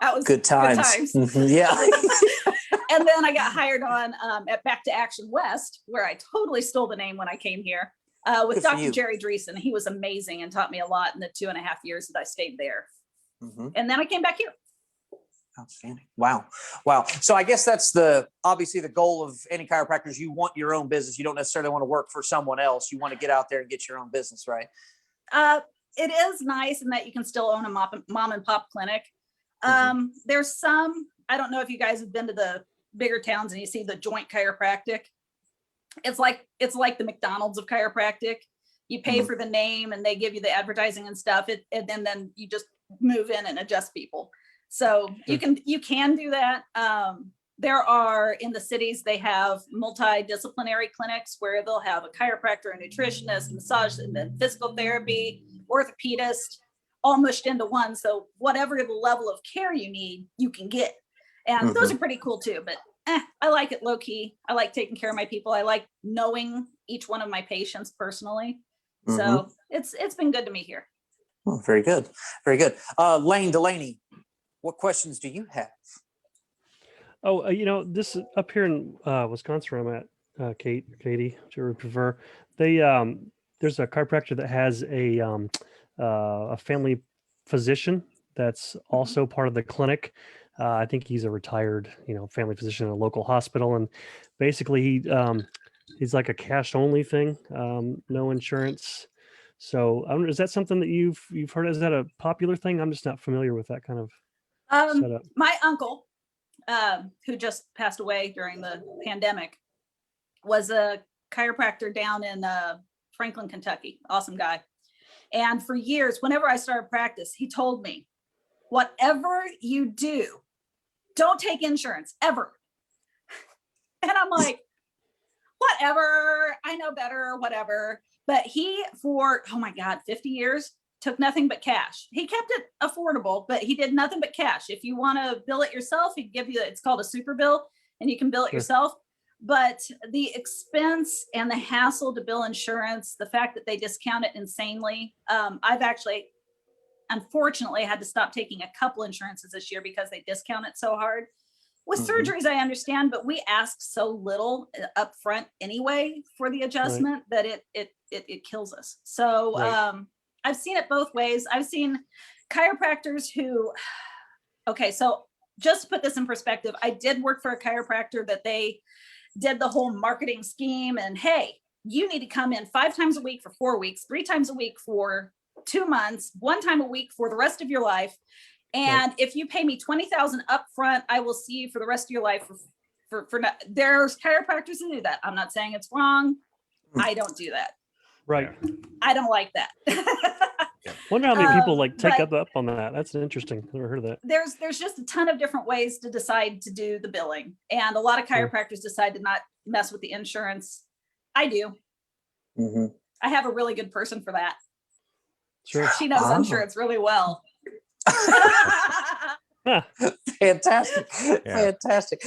That was Good times. Mhm. Yeah. And then I got hired on at Back to Action West, where I totally stole the name when I came here with Good for Dr. you. Jerry Dreesen. He was amazing and taught me a lot in the 2.5 years that I stayed there. Mhm. And then I came back here. Outstanding. Wow. Wow. So I guess that's obviously the goal of any chiropractors. You want your own business. You don't necessarily want to work for someone else. You want to get out there and get your own business, right? It is nice in that you can still own a mom and pop clinic. Mhm. There's some, I don't know if you guys have been to the bigger towns and you see the Joint Chiropractic. It's like the McDonald's of chiropractic. You pay Mhm. for the name and they give you the advertising and stuff. And then you just move in and adjust people. So you can do that. There are in the cities, they have multidisciplinary clinics where they'll have a chiropractor, a nutritionist, massage, and then physical therapy, orthopedist, all mushed into one. So whatever the level of care you need, you can get. And those are pretty cool too. But I like it low key. I like taking care of my people. I like knowing each one of my patients personally. So it's been good to me here. Oh, very good. Very good. Lane Delaney, what questions do you have? Oh, this is up here in Wisconsin where I'm at, Katie, whichever you prefer. They there's a chiropractor that has a family physician that's also part of the clinic. I think he's a retired, family physician in a local hospital, and basically he's like a cash only thing, no insurance. So is that something that you've heard? Is that a popular thing? I'm just not familiar with that kind of setup. My uncle, who just passed away during the pandemic, was a chiropractor down in Franklin, Kentucky. Awesome guy. And for years, whenever I started practice, he told me, whatever you do, don't take insurance ever. And I'm like, whatever, I know better, whatever. But he, for, oh my God, 50 years, took nothing but cash. He kept it affordable, but he did nothing but cash. If you want to bill it yourself, he give you, it's called a super bill, and you can bill it yourself. But the expense and the hassle to bill insurance, the fact that they discount it insanely, I've actually, unfortunately, had to stop taking a couple insurances this year because they discount it so hard. With surgeries, I understand, but we ask so little up front anyway for the adjustment that it kills us. So I've seen it both ways. I've seen chiropractors who, okay, so just to put this in perspective, I did work for a chiropractor that they did the whole marketing scheme, and hey, you need to come in 5 times a week for 4 weeks, 3 times a week for 2 months, 1 time a week for the rest of your life. And if you pay me $20,000 up front, I will see you for the rest of your life for there's chiropractors who do that. I'm not saying it's wrong. I don't do that. Right. I don't like that. Wonder how many people take up on that. That's interesting. Never heard of that. There's just a ton of different ways to decide to do the billing. And a lot of chiropractors decide to not mess with the insurance. I do. I have a really good person for that. Sure. She knows insurance really well. Fantastic. Fantastic.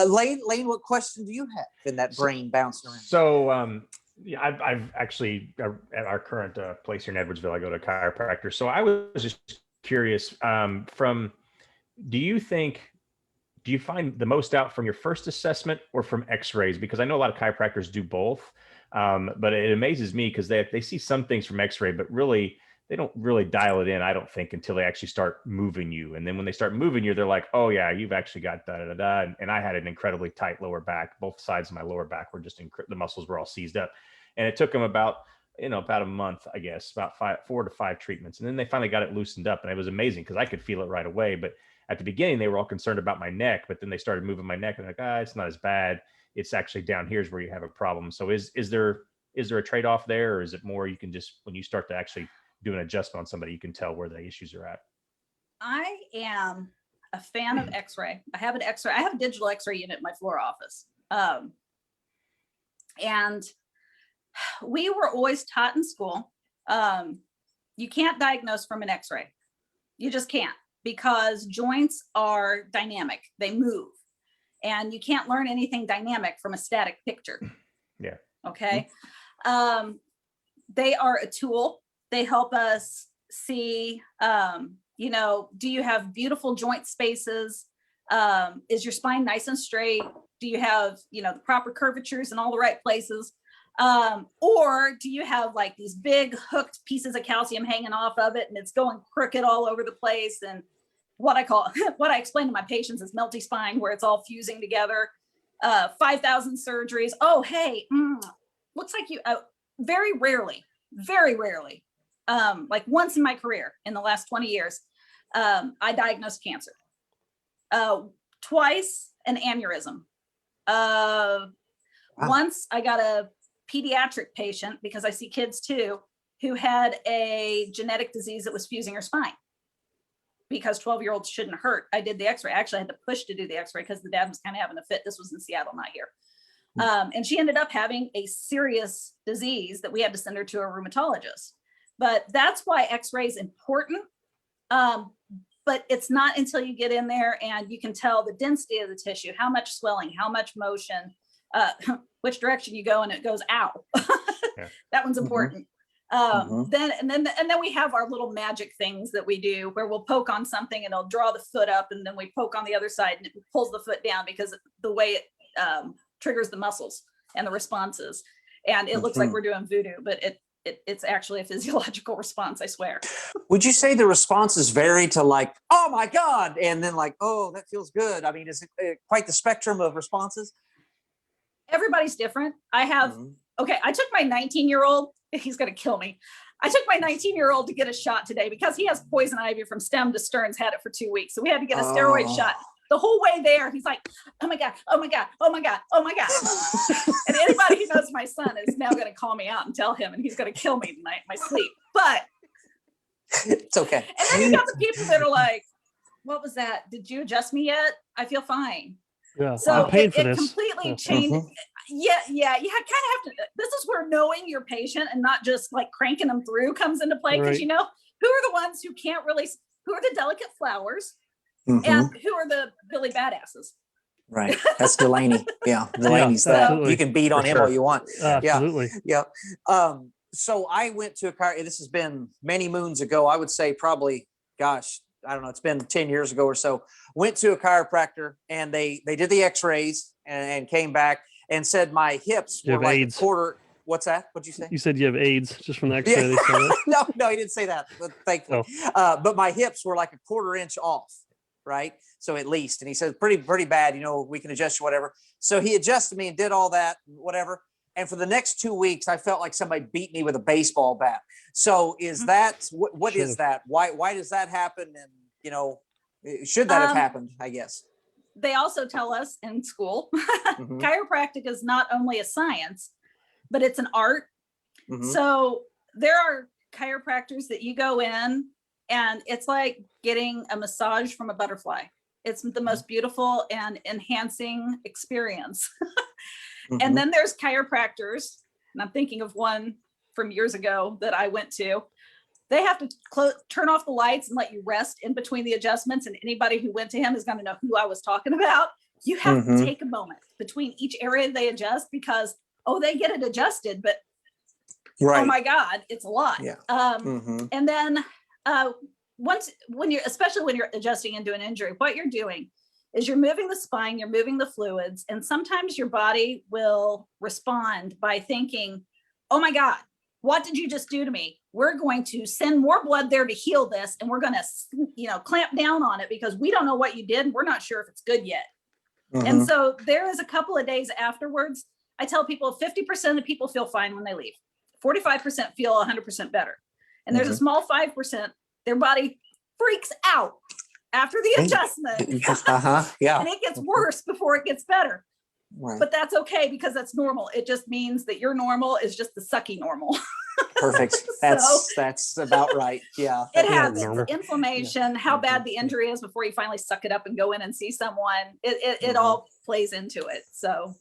Lane, what question do you have in that brain bouncing around? So I've actually at our current place here in Edwardsville, I go to a chiropractor. So I was just curious, do you find the most out from your first assessment or from x-rays? Because I know a lot of chiropractors do both, but it amazes me because they see some things from x-ray, but really they don't really dial it in, I don't think, until they actually start moving you. And then when they start moving you, they're like, oh yeah, you've actually got da-da-da-da. And I had an incredibly tight lower back. Both sides of my lower back were just, the muscles were all seized up. And it took them about a month, I guess, about 4 to 5 treatments. And then they finally got it loosened up. And it was amazing because I could feel it right away. But at the beginning, they were all concerned about my neck, but then they started moving my neck and they're like, it's not as bad. It's actually down here is where you have a problem. So is there a trade-off there, or is it more you can just, when you start to actually do an adjustment on somebody, you can tell where the issues are at? I am a fan of x-ray. I have a digital x-ray unit in my floor office. And we were always taught in school, you can't diagnose from an x-ray. You just can't, because joints are dynamic. They move. And you can't learn anything dynamic from a static picture. Yeah. Okay. They are a tool. They help us see, do you have beautiful joint spaces? Is your spine nice and straight? Do you have, the proper curvatures in all the right places? Or do you have like these big hooked pieces of calcium hanging off of it and it's going crooked all over the place? And what I explain to my patients is melty spine, where it's all fusing together. 5,000 surgeries. Oh, hey, looks like you, very rarely, like once in my career in the last 20 years, I diagnosed cancer. Twice an aneurysm. Once I got a pediatric patient, because I see kids too, who had a genetic disease that was fusing her spine. Because 12-year-olds shouldn't hurt. I did the x-ray. I actually had to push to do the x-ray because the dad was kind of having a fit. This was in Seattle, not here. And she ended up having a serious disease that we had to send her to a rheumatologist. But that's why x-ray is important. But but it's not until you get in there and you can tell the density of the tissue, how much swelling, how much motion, which direction you go, and it goes out. Yeah. That one's important. Then we have our little magic things that we do where we'll poke on something and it'll draw the foot up, and then we poke on the other side and it pulls the foot down because the way it triggers the muscles and the responses. And it looks like we're doing voodoo, but it's actually a physiological response, I swear. Would you say the responses vary to like, oh my God, and then like, oh, that feels good? I mean, is it quite the spectrum of responses? Everybody's different. I have, okay, I took my 19-year-old, he's going to kill me. I took my 19-year-old to get a shot today because he has poison ivy from stem to stern's, had it for 2 weeks. So we had to get a steroid shot. The whole way there, he's like, oh my God, oh my God, oh my God, oh my God. And anybody who knows my son is now going to call me out and tell him, and he's going to kill me tonight in my sleep. But it's okay. And then you got the people that are like, what was that? Did you adjust me yet? I feel fine. Yeah, so I'm paying for it this. Completely changed. Yeah. You kind of have to, this is where knowing your patient and not just like cranking them through comes into play. Because Right. you know, who are the ones who can't really, who are the delicate flowers and who are the Billy badasses? Right. That's Delaney. Yeah. Delaney's that. absolutely. You can beat on For him sure. all you want. Absolutely. Yeah. So I went to a this has been many moons ago. I would say probably, gosh, I don't know. It's been 10 years ago or so. Went to a chiropractor and they did the x-rays and came back and said my hips You were have like AIDS. a quarter. What's that? What'd you say? You said you have AIDS just from the X-ray. Yeah. They said that. No, he didn't say that, but thankfully. But my hips were like a quarter inch off, right? So at least, and he said, pretty bad, you know, we can adjust you, whatever. So he adjusted me and did all that, whatever. And for the next 2 weeks, I felt like somebody beat me with a baseball bat. So is that, what is that? Why does that happen? And, you know, should that have happened, I guess? They also tell us in school, chiropractic is not only a science, but it's an art. So there are chiropractors that you go in and it's like getting a massage from a butterfly. It's the most beautiful and enhancing experience. And then there's chiropractors, and I'm thinking of one from years ago that I went to. They have to turn off the lights and let you rest in between the adjustments. And anybody who went to him is going to know who I was talking about. You have to take a moment between each area they adjust because, they get it adjusted, but oh my God, it's a lot. Yeah. And then especially when you're adjusting into an injury, what you're doing is you're moving the spine, you're moving the fluids, and sometimes your body will respond by thinking, oh my God, what did you just do to me? We're going to send more blood there to heal this, and we're going to, clamp down on it because we don't know what you did. And we're not sure if it's good yet. And so there is a couple of days afterwards. I tell people 50% of people feel fine when they leave. 45% feel 100% better. And there's a small 5%, their body freaks out after the adjustment. Yeah. And it gets worse before it gets better. Right. But that's okay because that's normal. It just means that your normal is just the sucky normal. Perfect. That's about right. Yeah. It Yeah, happens. normal. Inflammation, how bad the injury is before you finally suck it up and go in and see someone. It all plays into it. So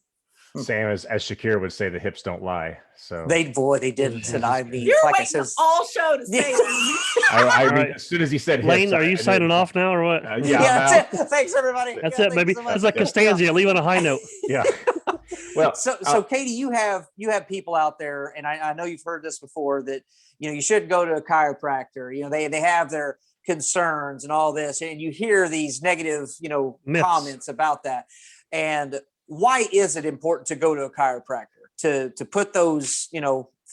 Sam, as Shakira would say, the hips don't lie. So they didn't. And I mean, you're like I waiting said, all show to say that. I All mean, right. as soon as he said hips, Lane, are I you knew- signing off now or what? Yeah, yeah, I'm out. that's it. Thanks, everybody. That's Yeah, it, baby. thanks so much. It's like Costanza. Leave on a high note. Yeah. Well, So Katie, you have people out there, and I know you've heard this before, that you should go to a chiropractor. They have their concerns and all this, and you hear these negative Myths. comments about that. And why is it important to go to a chiropractor to put those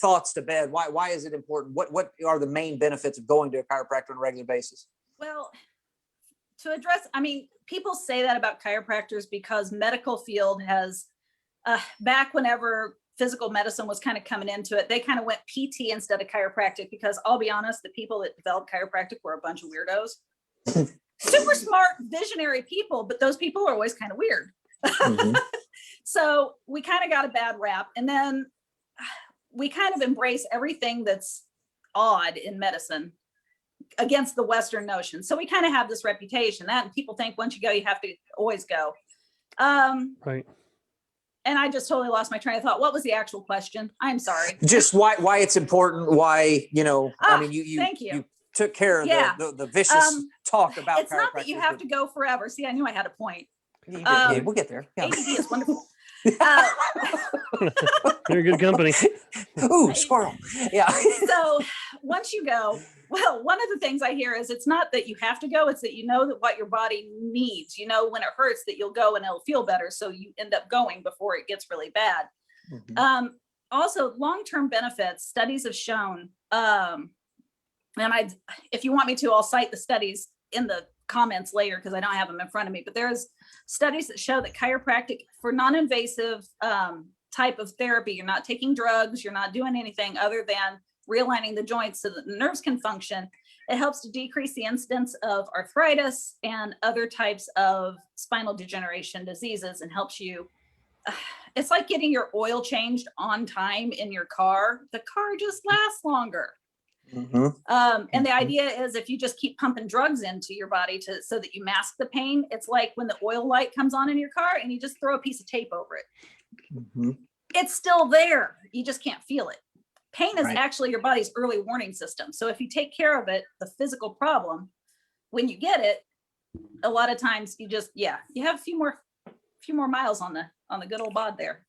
thoughts to bed? Why is it important? What are the main benefits of going to a chiropractor on a regular basis? Well, to address, people say that about chiropractors because medical field has, back whenever physical medicine was kind of coming into it, they kind of went PT instead of chiropractic because I'll be honest, the people that developed chiropractic were a bunch of weirdos. Super smart, visionary people, but those people are always kind of weird. So we kind of got a bad rap. And then we kind of embrace everything that's odd in medicine against the Western notion. So we kind of have this reputation that people think once you go, you have to always go. Right. And I just totally lost my train of thought. What was the actual question? I'm sorry. Just why it's important. Why you Thank you. took care of Yeah. the vicious talk about It's not that you chiropractors, have but to go forever. See, I knew I had a point. you did. Yeah, um, we'll get there. Yeah. ADD is wonderful. You're in good company. Ooh, squirrel. Yeah. So once you go, well, one of the things I hear is it's not that you have to go, it's that you know that what your body needs. You know when it hurts that you'll go and it'll feel better. So you end up going before it gets really bad. Mhm. Also, long-term benefits, studies have shown, if you want me to, I'll cite the studies in the comments later because I don't have them in front of me, but there's studies that show that chiropractic for non-invasive type of therapy, you're not taking drugs, you're not doing anything other than realigning the joints so that the nerves can function. It helps to decrease the incidence of arthritis and other types of spinal degeneration diseases and helps you. It's like getting your oil changed on time in your car. The car just lasts longer. Mhm. And the idea is if you just keep pumping drugs into your body so that you mask the pain, it's like when the oil light comes on in your car and you just throw a piece of tape over it. Mhm. It's still there. You just can't feel it. Pain is Right. actually your body's early warning system. So if you take care of it, the physical problem, when you get it, a lot of times you just, you have a few more miles on the good old bod there.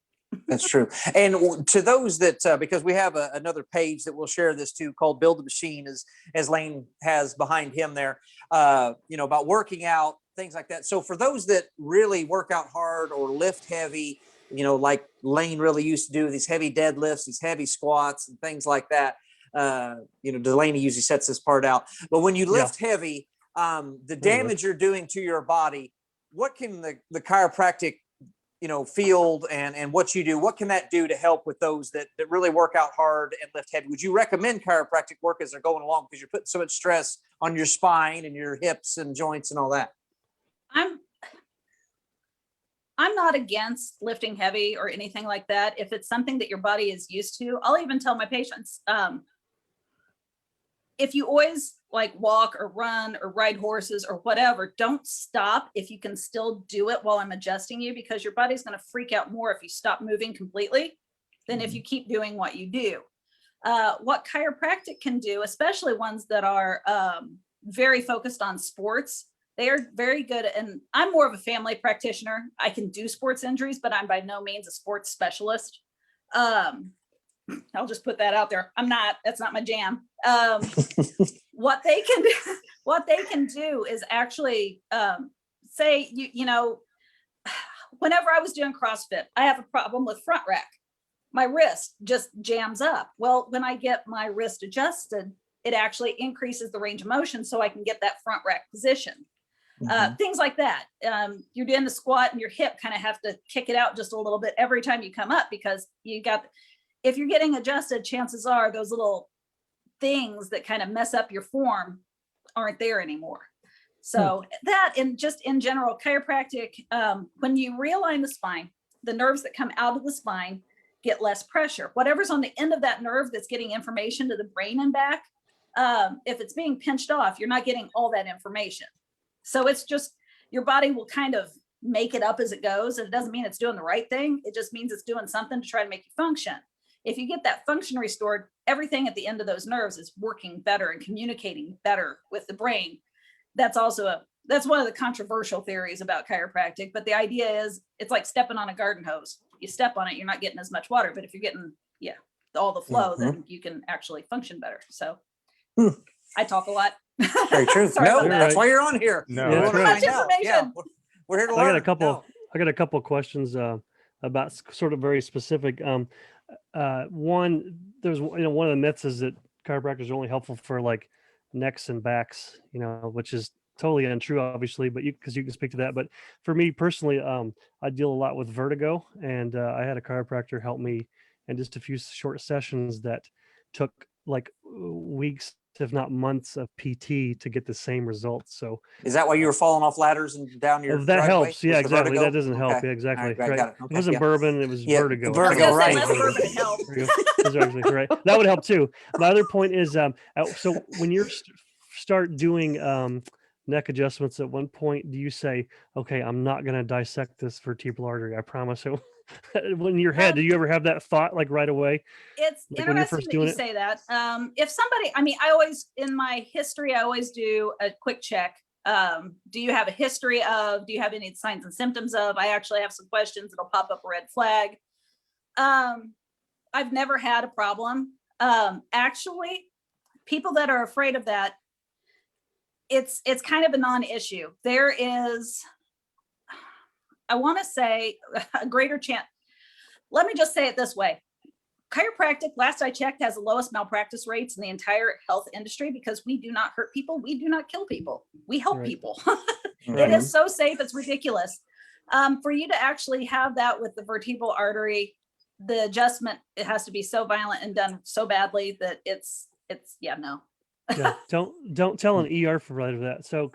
That's true. And to those that, because we have another page that we'll share this to called Build the Machine, as Lane has behind him there, about working out, things like that. So for those that really work out hard or lift heavy, like Lane really used to do, these heavy deadlifts, these heavy squats and things like that. Delaney usually sets this part out. But when you lift heavy, the damage you're doing to your body, what can the chiropractic field and what you do, what can that do to help with those that really work out hard and lift heavy? Would you recommend chiropractic work as they're going along because you're putting so much stress on your spine and your hips and joints and all that? I'm not against lifting heavy or anything like that. If it's something that your body is used to, I'll even tell my patients, if you always like walk or run or ride horses or whatever, don't stop if you can still do it while I'm adjusting you, because your body's going to freak out more if you stop moving completely than if you keep doing what you do. What chiropractic can do, especially ones that are very focused on sports, they are very good. And I'm more of a family practitioner. I can do sports injuries, but I'm by no means a sports specialist. I'll just put that out there. That's not my jam. What they can do is actually say, whenever I was doing CrossFit, I have a problem with front rack. My wrist just jams up. Well, when I get my wrist adjusted, it actually increases the range of motion so I can get that front rack position. Things like that. You're doing the squat and your hip kind of have to kick it out just a little bit every time you come up, because if you're getting adjusted, chances are those little things that kind of mess up your form aren't there anymore. So that, and just in general, chiropractic, when you realign the spine, the nerves that come out of the spine get less pressure. Whatever's on the end of that nerve that's getting information to the brain and back, if it's being pinched off, you're not getting all that information. So it's just, your body will kind of make it up as it goes. And it doesn't mean it's doing the right thing. It just means it's doing something to try to make you function. If you get that function restored, everything at the end of those nerves is working better and communicating better with the brain. That's one of the controversial theories about chiropractic, but the idea is it's like stepping on a garden hose. You step on it, you're not getting as much water, but if you're getting, all the flow, then you can actually function better. So I talk a lot. Very true. No, that's why you're on here. No, that's Too much information. Yeah, we're here to learn. I got a couple of questions about sort of very specific. One, there's one of the myths is that chiropractors are only helpful for like necks and backs, which is totally untrue, obviously, but because you can speak to that. But for me personally, I deal a lot with vertigo, and I had a chiropractor help me in just a few short sessions that took like weeks, if not months, of PT to get the same results. So is that why you were falling off ladders and down your that driveway? helps? Yeah, exactly. That doesn't help. Okay. Yeah, exactly. Right, got it. Okay, It wasn't bourbon, it was vertigo. Vertigo, right. Less bourbon help. That's actually right. That would help too. My other point is, so when you start doing neck adjustments, at one point do you say, okay, I'm not going to dissect this vertebral artery, I promise? So when in your head, do you ever have that thought like right away? It's Like when you're interesting first that doing you it? say that. If somebody, I mean, I always, in my history, I always do a quick check. Do you have a history of, do you have any signs and symptoms of? I actually have some questions that'll pop up a red flag. I've never had a problem. Actually, people that are afraid of that, it's kind of a non-issue. There is, I want to say, a greater chance. Let me just say it this way. Chiropractic, last I checked, has the lowest malpractice rates in the entire health industry because we do not hurt people. We do not kill people. We help people. It is so safe. It's ridiculous. For you to actually have that with the vertebral artery, the adjustment, it has to be so violent and done so badly that it's no. Yeah, don't tell an ER provider that. So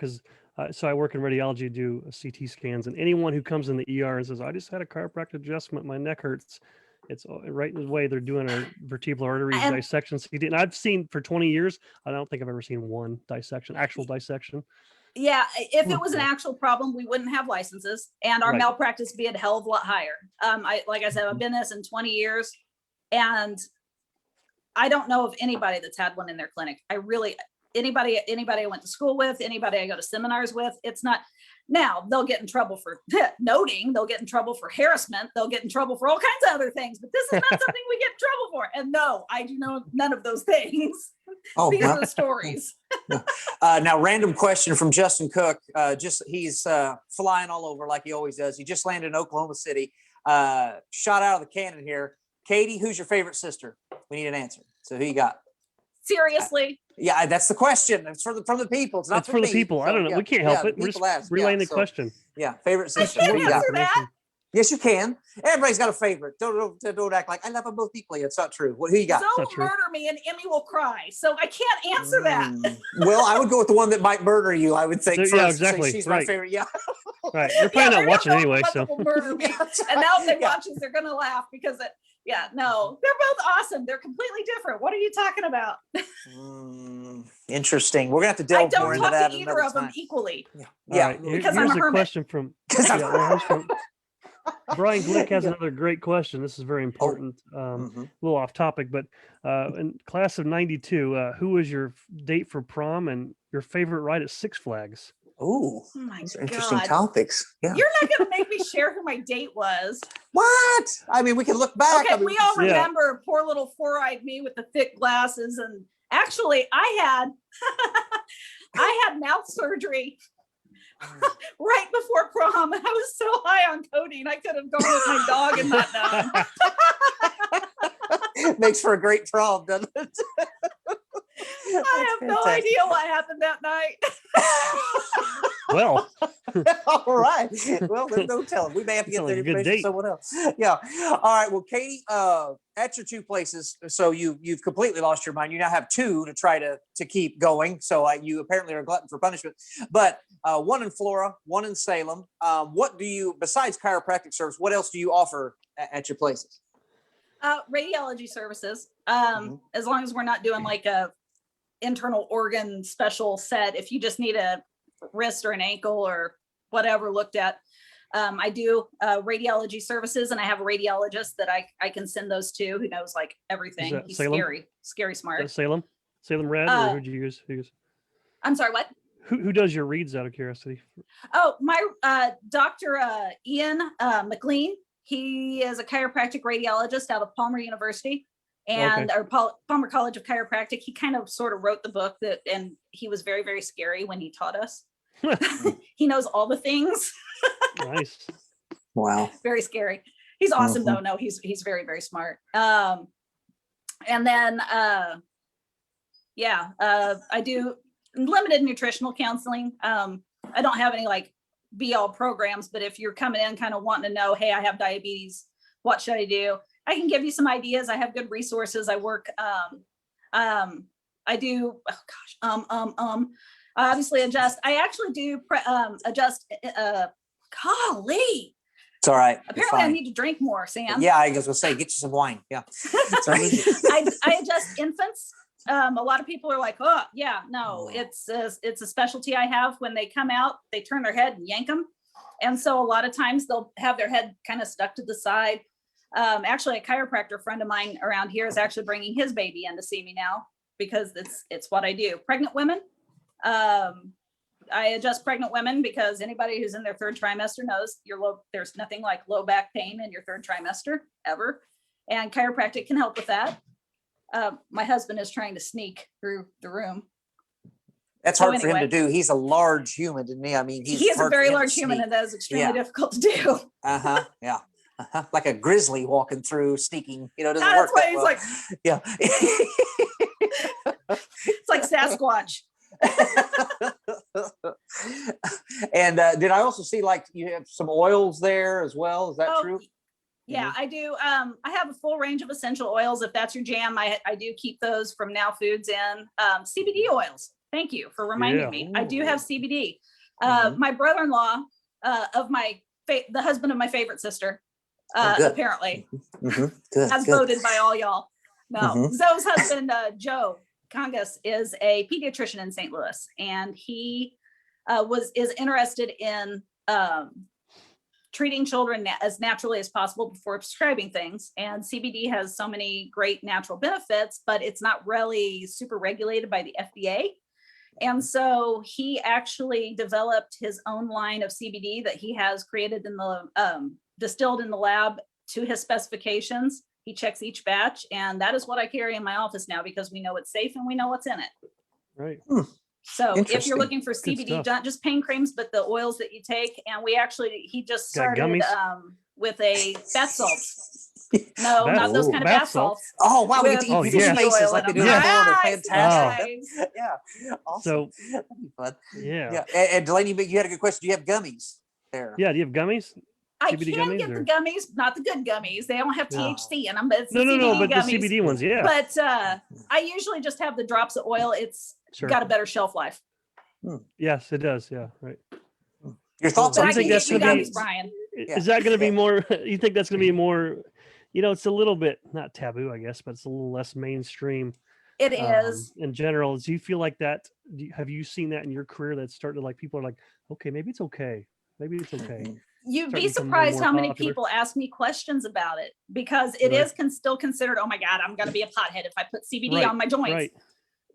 so I work in radiology, do CT scans, and anyone who comes in the ER and says, I just had a chiropractic adjustment, my neck hurts, it's right in the way they're doing a vertebral artery dissection CT. And I've seen for 20 years, I don't think I've ever seen one actual dissection. Yeah, if it was an actual problem, we wouldn't have licenses, and our malpractice be a hell of a lot higher. Like I said, I've been this in 20 years, and I don't know of anybody that's had one in their clinic. Anybody I went to school with, anybody I go to seminars with, it's not. Now they'll get in trouble for noting, they'll get in trouble for harassment, they'll get in trouble for all kinds of other things, but this is not something we get in trouble for. And no, I do know none of those things. These are the stories. Now, random question from Justin Cook. He's flying all over like he always does. He just landed in Oklahoma City. Shot out of the cannon here. Katie, who's your favorite sister? We need an answer. So who you got? Seriously. Yeah, that's the question. It's from the people. It's not That's for the me. people. So, I don't know. yeah, We can't help it. We're people just ask. relaying the So, question. Yeah, favorite sister. can't Who you got? answer that. Yes, you can. Everybody's got a favorite. Don't act like I love them both equally. It's not true. Who you got? Zoe will murder me and Emmy will cry. So I can't answer that. Well, I would go with the one that might murder you. I would think. Yeah, first. exactly. She's my favorite. Yeah. Right. They're probably not watching anyway. So will murder me. And now if they watch this, they're gonna laugh because no, they're both awesome. They're completely different. What are you talking about? Interesting. We're gonna have to I delve more don't into that. talk to either of them equally. Yeah. Right. Because Here's I'm a a hermit. question from Brian Glick has another great question. This is very important. A little off topic, but in class of 92, who was your date for prom and your favorite ride at Six Flags? Oh my these are God. interesting topics. Yeah. You're not going to make me share who my date was. What? I mean, we can look back. Okay, I mean, we all remember poor little four-eyed me with the thick glasses. And actually, I had mouth surgery right before prom. I was so high on codeine, I could have gone with my dog and not known. Makes for a great prom, doesn't it? I have no idea what happened that night. Well, all right. Well, there's no telling. We may have to get Sounds the like a good information from date. someone else. Yeah. All right. Well, Katie, at your two places, so you've completely lost your mind. You now have two to try to keep going. So you apparently are a glutton for punishment. But one in Flora, one in Salem. What do you, besides chiropractic service, what else do you offer at your places? Radiology services. As long as we're not doing like a internal organ special set, if you just need a wrist or an ankle or whatever looked at, I do radiology services, and I have a radiologist that I can send those to who knows like everything. He's Salem? scary smart. Salem Red, or who'd you use? I'm sorry, what? Who does your reads out of curiosity? Oh, my Dr. Ian McLean. He is a chiropractic radiologist out of Palmer University or Palmer College of Chiropractic. He kind of sort of wrote the book and he was very, very scary when he taught us. He knows all the things. Nice. Wow. Very scary. He's awesome though. No, he's very, very smart. And then, I do limited nutritional counseling. I don't have any like be all programs, but if you're coming in kind of wanting to know, hey, I have diabetes, what should I do? I can give you some ideas. I have good resources. I work, I do, obviously adjust. I actually do adjust, golly. It's all right. Apparently I need to drink more, Sam. Yeah, I was gonna say, get you some wine. Yeah. I adjust infants. A lot of people are like, oh yeah, no, it's a specialty I have. When they come out, they turn their head and yank them. And so a lot of times they'll have their head kind of stuck to the side. Actually, a chiropractor friend of mine around here is actually bringing his baby in to see me now because it's what I do. Pregnant women. I adjust pregnant women because anybody who's in their third trimester knows there's nothing like low back pain in your third trimester ever. And chiropractic can help with that. My husband is trying to sneak through the room. That's hard for him to do. He's a large human to me. I mean, he is a very large human, and that is extremely difficult to do. Yeah. Like a grizzly walking through, sneaking. Doesn't work. That's why he's well. like, yeah. It's like Sasquatch. And did I also see like you have some oils there as well? Is that true? Yeah, I do. I have a full range of essential oils. If that's your jam, I do keep those from Now Foods in. CBD oils. Thank you for reminding me. I do have CBD. My brother-in-law of the husband of my favorite sister, apparently, has voted by all y'all. No, Zoe's husband, Joe Congas, is a pediatrician in St. Louis, and he is interested in treating children as naturally as possible before prescribing things. And CBD has so many great natural benefits, but it's not really super regulated by the FDA. And so he actually developed his own line of CBD that he has created in the distilled in the lab to his specifications. He checks each batch, and that is what I carry in my office now because we know it's safe and we know what's in it. Right. So if you're looking for CBD, not just pain creams, but the oils that you take, and he just started with a bath salts. No, not those kind of bath salts. Oh wow, we get to eat fish faces like they do in Florida. Fantastic. Yeah. Awesome. So that'd be fun. Yeah. And Delaney, you had a good question. Do you have gummies there? Yeah. Do you have gummies? I CBD can gummies, get the gummies, not the good gummies. They don't have THC in them, but it's no, but gummies. the CBD ones, yeah. But I usually just have the drops of oil. It's got a better shelf life. Yes, it does. Yeah, right. Your thoughts on gummies, Brian? Is that going to be more? You think that's going to be more? It's a little bit not taboo, I guess, but it's a little less mainstream. It is in general. Do you feel like that? Have you seen that in your career? That started like people are like, okay, maybe it's okay. Maybe it's okay. You'd be surprised how many people ask me questions about it because it is still considered, oh my God, I'm going to be a pothead if I put CBD on my joints. Right.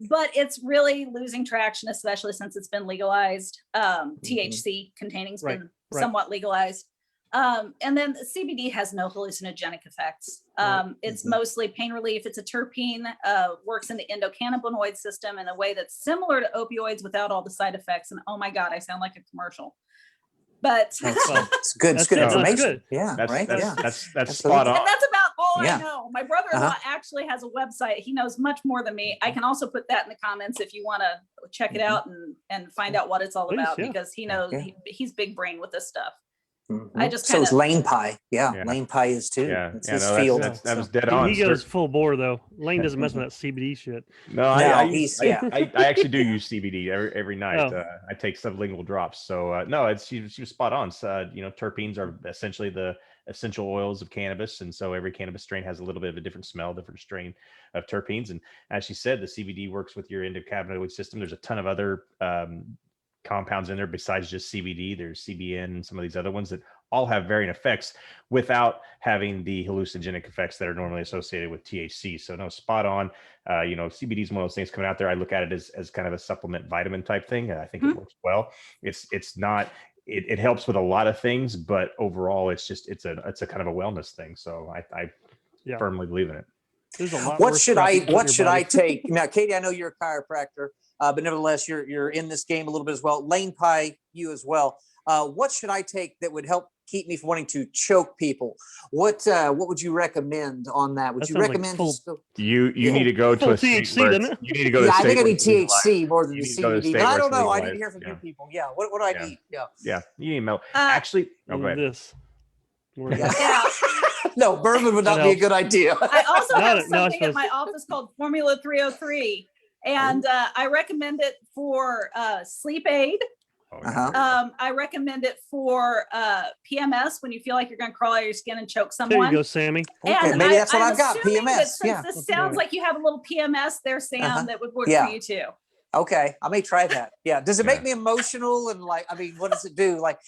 But it's really losing traction, especially since it's been legalized. THC containing's been somewhat legalized. And then CBD has no hallucinogenic effects. It's mostly pain relief. It's a terpene, works in the endocannabinoid system in a way that's similar to opioids without all the side effects. And oh my God, I sound like a commercial. But it's good. It's good information. Good. Yeah, that's spot on. And that's about all I know. My brother-in-law actually has a website. He knows much more than me. I can also put that in the comments if you want to check it out and find out what it's all about because he knows he's big brain with this stuff. I just so it's Lane Pie. Lane Pie is too. It's his field. That was dead on. He goes full bore though. Lane doesn't mess with that CBD shit. No, I actually do use CBD every night. I take sublingual drops. So she was spot on. So, terpenes are essentially the essential oils of cannabis, and so every cannabis strain has a little bit of a different smell, different strain of terpenes. And as she said, the CBD works with your endocannabinoid system. There's a ton of other compounds in there besides just CBD. There's CBN and some of these other ones that all have varying effects without having the hallucinogenic effects that are normally associated with THC. So no, spot on. CBD is one of those things coming out there. I look at it as kind of a supplement vitamin type thing. I think it works well. It's not, it helps with a lot of things, but overall it's a kind of a wellness thing. So I firmly believe in it. There's a lot. What should I take? Now, Katie, I know you're a chiropractor, but nevertheless, you're in this game a little bit as well. Lane Pie, you as well. What should I take that would help keep me from wanting to choke people? What would you recommend on that? Would you recommend you need to go to a THC? You need to go to. I think I need THC more than the CBD. But I don't know. I need to hear from you people. Yeah. What do I need? Yeah. You need milk. Actually, go ahead. This. No, bourbon would not be a good idea. I also have something at my office called Formula 303, and I recommend it for sleep aid. Oh, Uh-huh. I recommend it for PMS when you feel like you're going to crawl out of your skin and choke There someone. you go, Sammy. Okay, And maybe that's what I'm I've got, assuming that PMS. since Yeah. this sounds like you have a little PMS there, Sam, Uh-huh. that would work Yeah. for you too. Okay, I may try that. Yeah. Does it make Yeah. me emotional and like? I mean, what does it do? Like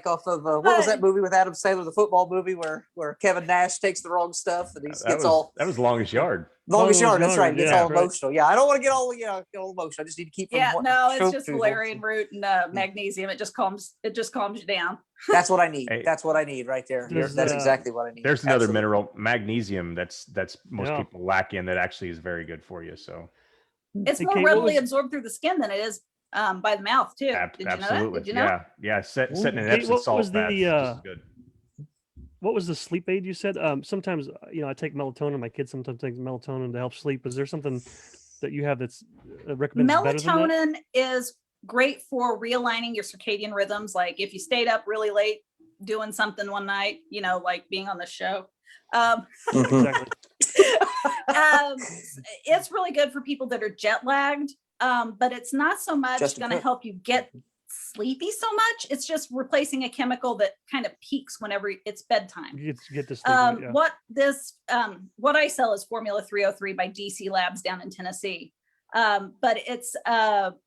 off of what was that movie with Adam Sandler, the football movie where Kevin Nash takes the wrong stuff and he gets all that was Longest Yard. longest yard. That's Yard, right. Gets yeah, all right. emotional. Yeah, I don't want to get all emotional. I just need to keep. Yeah, from no, it's choke just people. valerian root and magnesium. It just calms you down. That's what I need. Hey. That's what I need right there. There's, That's exactly what I need. There's another Absolutely. mineral, magnesium, that's most Yeah. people lack in that actually is very good for you. So It's Hey, more Kate, what readily was- absorbed through the skin than it is by the mouth too. Did you know that? absolutely, Did you know? yeah. Setting an Kate, Epsom what salt was bath the, is just as good. What was the sleep aid you said? Sometimes, I take melatonin. My kids sometimes take melatonin to help sleep. Is there something that you have that's recommended better than that? Melatonin is great for realigning your circadian rhythms. Like if you stayed up really late doing something one night, like being on the show. Mhm. Exactly. It's really good for people that are jet lagged, but it's not so much Justin going to Cook. help you get sleepy so much. It's just replacing a chemical that kind of peaks whenever it's bedtime. Get to sleep. Right, yeah. What I sell is Formula 303 by DC Labs down in Tennessee. But it's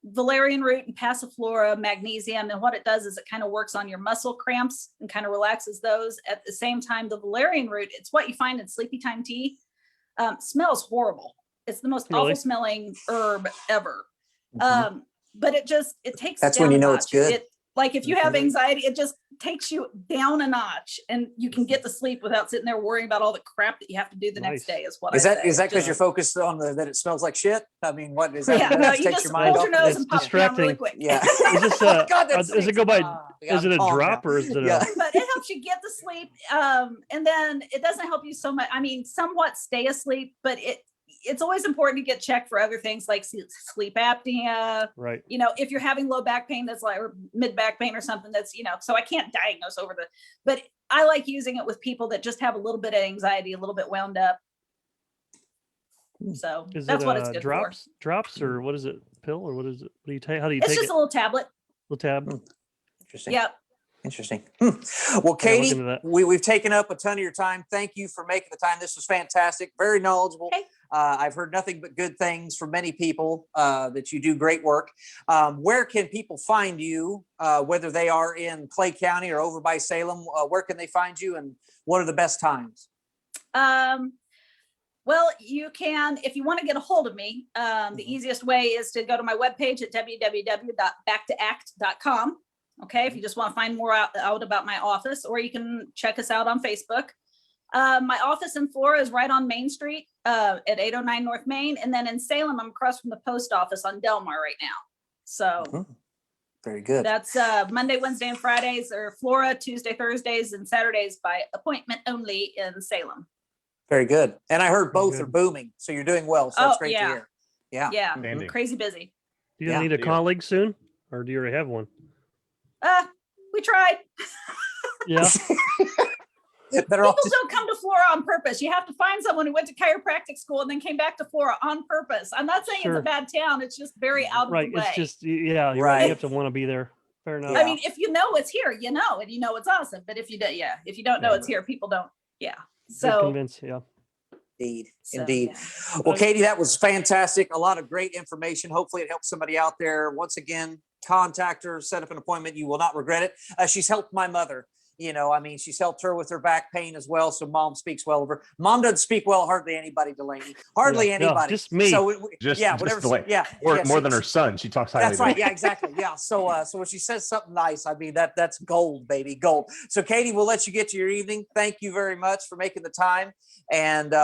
valerian root and passiflora, magnesium, and what it does is it kind of works on your muscle cramps and kind of relaxes those. At the same time, the valerian root, it's what you find in sleepy time tea. Smells horrible. It's the most Really? awful smelling herb ever. Mhm. But it takes. That's it when down you a know it's notch. good. Like if you have Mhm. anxiety, it just takes you down a notch, and you can get to sleep without sitting there worrying about all the crap that you have to do the next Nice. day. Is what Is I that say. is that because Just- you're focused on that it smells like shit? I mean, what is that? Yeah, that no, just you takes just your mind hold your off? nose It's and pop it down really distracting. quick. Yeah. Is this God, that does it stinks. go by? Yeah, Is it I'm a calm drop now. or is it Yeah. But it helps you get to sleep, and then it doesn't help you so much. I mean, somewhat stay asleep, but it's always important to get checked for other things like sleep apnea. Right. If you're having low back pain, that's like, or mid back pain or something that's, so I can't diagnose but I like using it with people that just have a little bit of anxiety, a little bit wound up. So Is that's it what it's good for. drops or what is it? Pill or what is it? What do you take? How do you It's take just it? a little tablet. Little tab. Interesting. Yep. Interesting. Well, look Katie, into that. we've taken up a ton of your time. Thank you for making the time. This was fantastic. Very knowledgeable. Okay. I've heard nothing but good things from many people that you do great work. Where can people find you, whether they are in Clay County or over by Salem? Where can they find you, and what are the best times? Well, you can, if you want to get a hold of me, the easiest way is to go to my webpage at www.backtoact.com. Okay, if you just want to find more out about my office, or you can check us out on Facebook. My office in Florida is right on Main Street at 809 North Main. And then in Salem, I'm across from the post office on Delmar right now. So Mhm. Very good. that's Monday, Wednesday, and Fridays, or Flora, Tuesday, Thursdays, and Saturdays by appointment only in Salem. Very good. And I heard both good. are booming, so you're doing well. So that's Oh, great yeah. to hear. Yeah. Yeah, Outstanding. crazy busy. Do you Yeah. need a Deal. colleague soon, or do you already have one? We tried. Yeah. Better off People just, don't come to Flora on purpose. You have to find someone who went to chiropractic school and then came back to Flora on purpose. I'm not saying it's Sure. a bad town. It's just very out of Right. the way. It's just you're right. Right. You have to want to be there. Fair enough. Yeah. I mean, if you know it's here, you know, and you know it's awesome. But if you don't, if you don't know Yeah. it's here, people don't. Yeah. Good So, convince. Yeah. indeed. so, Indeed. yeah. Well, Katie, that was fantastic. A lot of great information. Hopefully it helps somebody out there. Once again, contact her, set up an appointment. You will not regret it. She's helped my mother. She's helped her with her back pain as well. So mom speaks well of her. Mom doesn't speak well, hardly anybody, Delaney. Hardly Yeah, no, anybody. just me. So Just whatever. Delaney. Yeah. More yeah, than her son. She talks highly. That's of right. him. Yeah, exactly. Yeah. So when she says something nice, I mean, that's gold, baby, gold. So Katie, we'll let you get to your evening. Thank you very much for making the time. And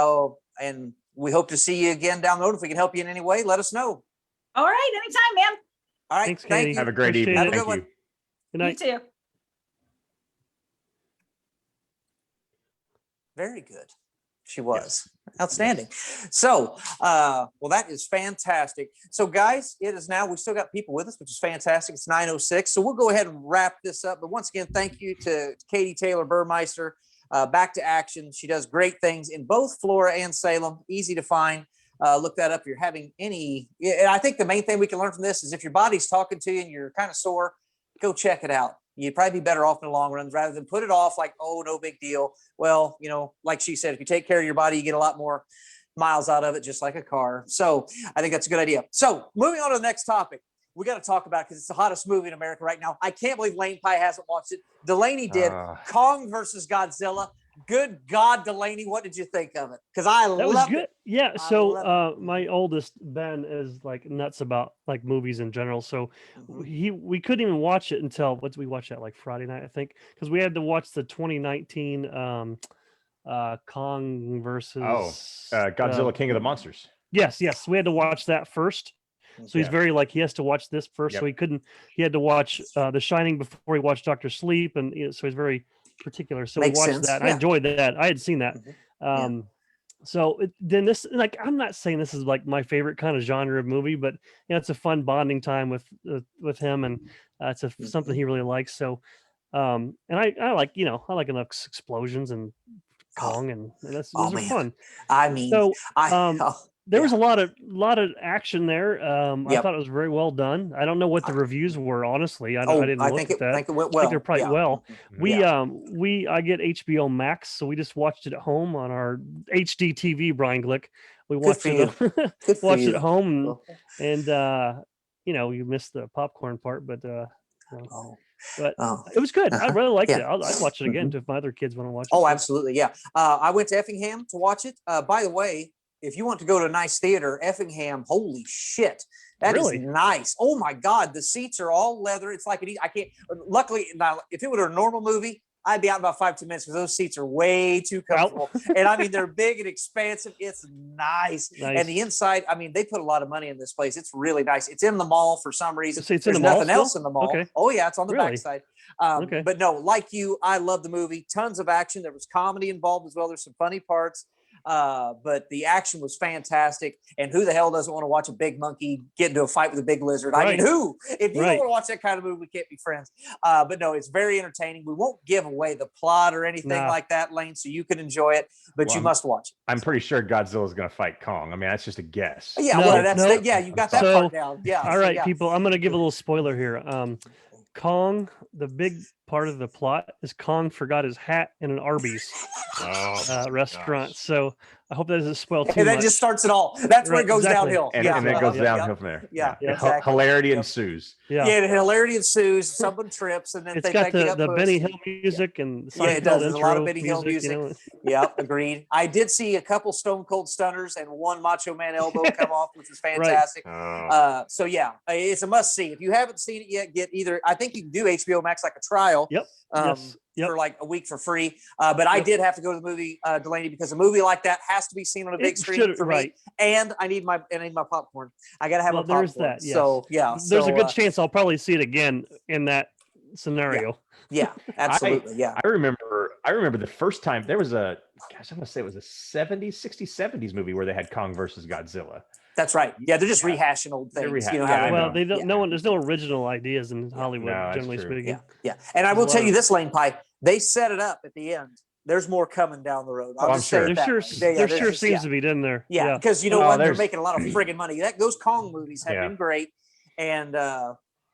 we hope to see you again down the road. If we can help you in any way, let us know. All right. Anytime, man. All right. Thanks, Thank Katie. you. Have a great Appreciate evening. it. Have a Thank good one. you. Good night. You too. Very good. She was outstanding. So, well, that is fantastic. So guys, it is now, we still got people with us, which is fantastic. It's 9:06. So we'll go ahead and wrap this up. But once again, thank you to Katie Taylor Burmeister, Back to Action. She does great things in both Flora and Salem. Easy to find. Look that up. If you're having any, I think the main thing we can learn from this is if your body's talking to you and you're kind of sore, go check it out. You'd probably be better off in the long run rather than put it off like, oh, no big deal. Well, like she said, if you take care of your body, you get a lot more miles out of it, just like a car. So I think that's a good idea. So moving on to the next topic, we got to talk about, because it's the hottest movie in America right now. I can't believe Lane Pie hasn't watched it. Delaney did. Kong versus Godzilla. Good God, Delaney, what did you think of it? Because That was good. it. Yeah. So my oldest Ben is like nuts about like movies in general. So we couldn't even watch it until what did we watch that like Friday night, I think, because we had to watch the 2019 Kong versus Godzilla King of the Monsters. Yes, we had to watch that first. So he's very like he has to watch this first. So he had to watch The Shining before he watched Doctor Sleep, and so he's very particular. So Makes we watched sense. that. Yeah. I enjoyed that. I had seen that. So then this, like, I'm not saying this is like my favorite kind of genre of movie, but it's a fun bonding time with him, and it's something he really likes. So, and I like I like enough explosions and Kong, and those are fun. I mean, so there was yeah. a lot of action there. I thought it was very well done. I don't know what the reviews were, honestly. I didn't look at that. I think it went well. I think they're probably well. I get HBO Max, so we just watched it at home on our HD TV, Brian Glick. We watched it watched it at home, and you missed the popcorn part, but it was good. I really liked it. I'd watch it again if my other kids want to watch it. Oh, absolutely. Yeah. I went to Effingham to watch it. By the way, if you want to go to a nice theater, Effingham, holy shit. That is nice. Oh my God. The seats are all leather. It's like, luckily, now, if it were a normal movie, I'd be out in about 5-10 minutes because those seats are way too comfortable. And I mean, they're big and expansive. It's nice. And the inside, I mean, they put a lot of money in this place. It's really nice. It's in the mall for some reason. There's nothing else in the mall. Okay. Oh yeah, it's on the backside. But no, like you, I love the movie. Tons of action. There was comedy involved as well. There's some funny parts. But the action was fantastic. And who the hell doesn't want to watch a big monkey get into a fight with a big lizard? I mean, who? If you don't want to watch that kind of movie, we can't be friends. But no, it's very entertaining. We won't give away the plot or anything like that, Lane, so you can enjoy it, but you must watch it. I'm pretty sure Godzilla's going to fight Kong. I mean, that's just a guess. Yeah, you got that part down. Yeah. All right, people, I'm going to give a little spoiler here. Kong, the big part of the plot is Kong forgot his hat in an Arby's restaurant. Gosh. So I hope that doesn't spoil too much. And that just starts it all. That's where it goes downhill. And it goes downhill from there. Yeah. Exactly. Hilarity ensues. Yeah, hilarity ensues. Someone trips, and then it's got the Benny Hill music and it does. There's a lot of Benny Hill music. Yeah, agreed. I did see a couple Stone Cold Stunners and one Macho Man elbow come off, which is fantastic. So yeah, it's a must see. If you haven't seen it yet, get either. I think you can do HBO Max like a trial. For like a week for free. But I did have to go to the movie, Delaney, because a movie like that has to be seen on a big screen for me. And I need my popcorn. I got to have a popcorn. There's that. Yes. So yeah, there's a good chance I'll probably see it again in that scenario. Yeah, absolutely. I remember the first time there was I'm going to say it was a 60s, 70s movie where they had Kong versus Godzilla. That's right. Yeah, they're just rehashing old things. They don't. There's no original ideas in Hollywood, generally speaking. Yeah. And I will tell you this, Lane Pie, they set it up at the end. There's more coming down the road. I'm sure. There sure seems to be, didn't there? Yeah, because they're making a lot of friggin' money. Those Kong movies have been great, and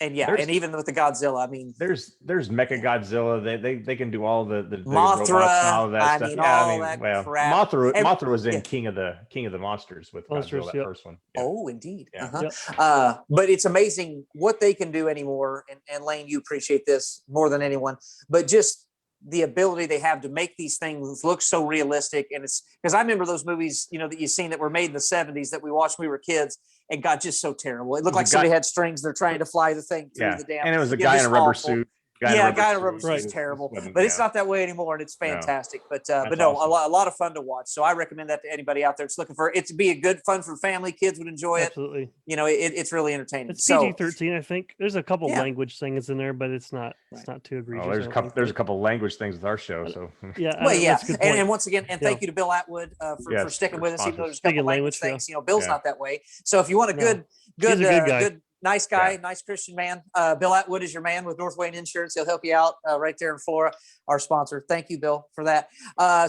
even with the Godzilla, I mean, there's Mecha Godzilla. They can do all the Mothra, and all that stuff. That crap. Mothra was in King of the Monsters with Godzilla, that first one. Yeah. Oh, indeed. But it's amazing what they can do anymore. And Lane, you appreciate this more than anyone. But just the ability they have to make these things look so realistic. And it's because I remember those movies, that you've seen that were made in the 70s that we watched when we were kids and got just so terrible. It looked like somebody had strings. They're trying to fly the thing through the damn. And it was a guy in a rubber suit. Guy in a rubber suit is terrible, but it's not that way anymore, and it's fantastic. But awesome. A lot of fun to watch. So I recommend that to anybody out there that's looking for it to be a good fun for family. Kids would enjoy it. Absolutely. It's really entertaining. It's PG-13, I think. There's a couple language things in there, but it's not too egregious. There's a couple language things with our show. So and once again, thank you to Bill Atwood for sticking with us, even though there's a couple language things. Bill's not that way. So if you want a good Nice guy, nice Christian man. Bill Atwood is your man with North Wayne Insurance. He'll help you out right there in Flora, our sponsor. Thank you, Bill, for that.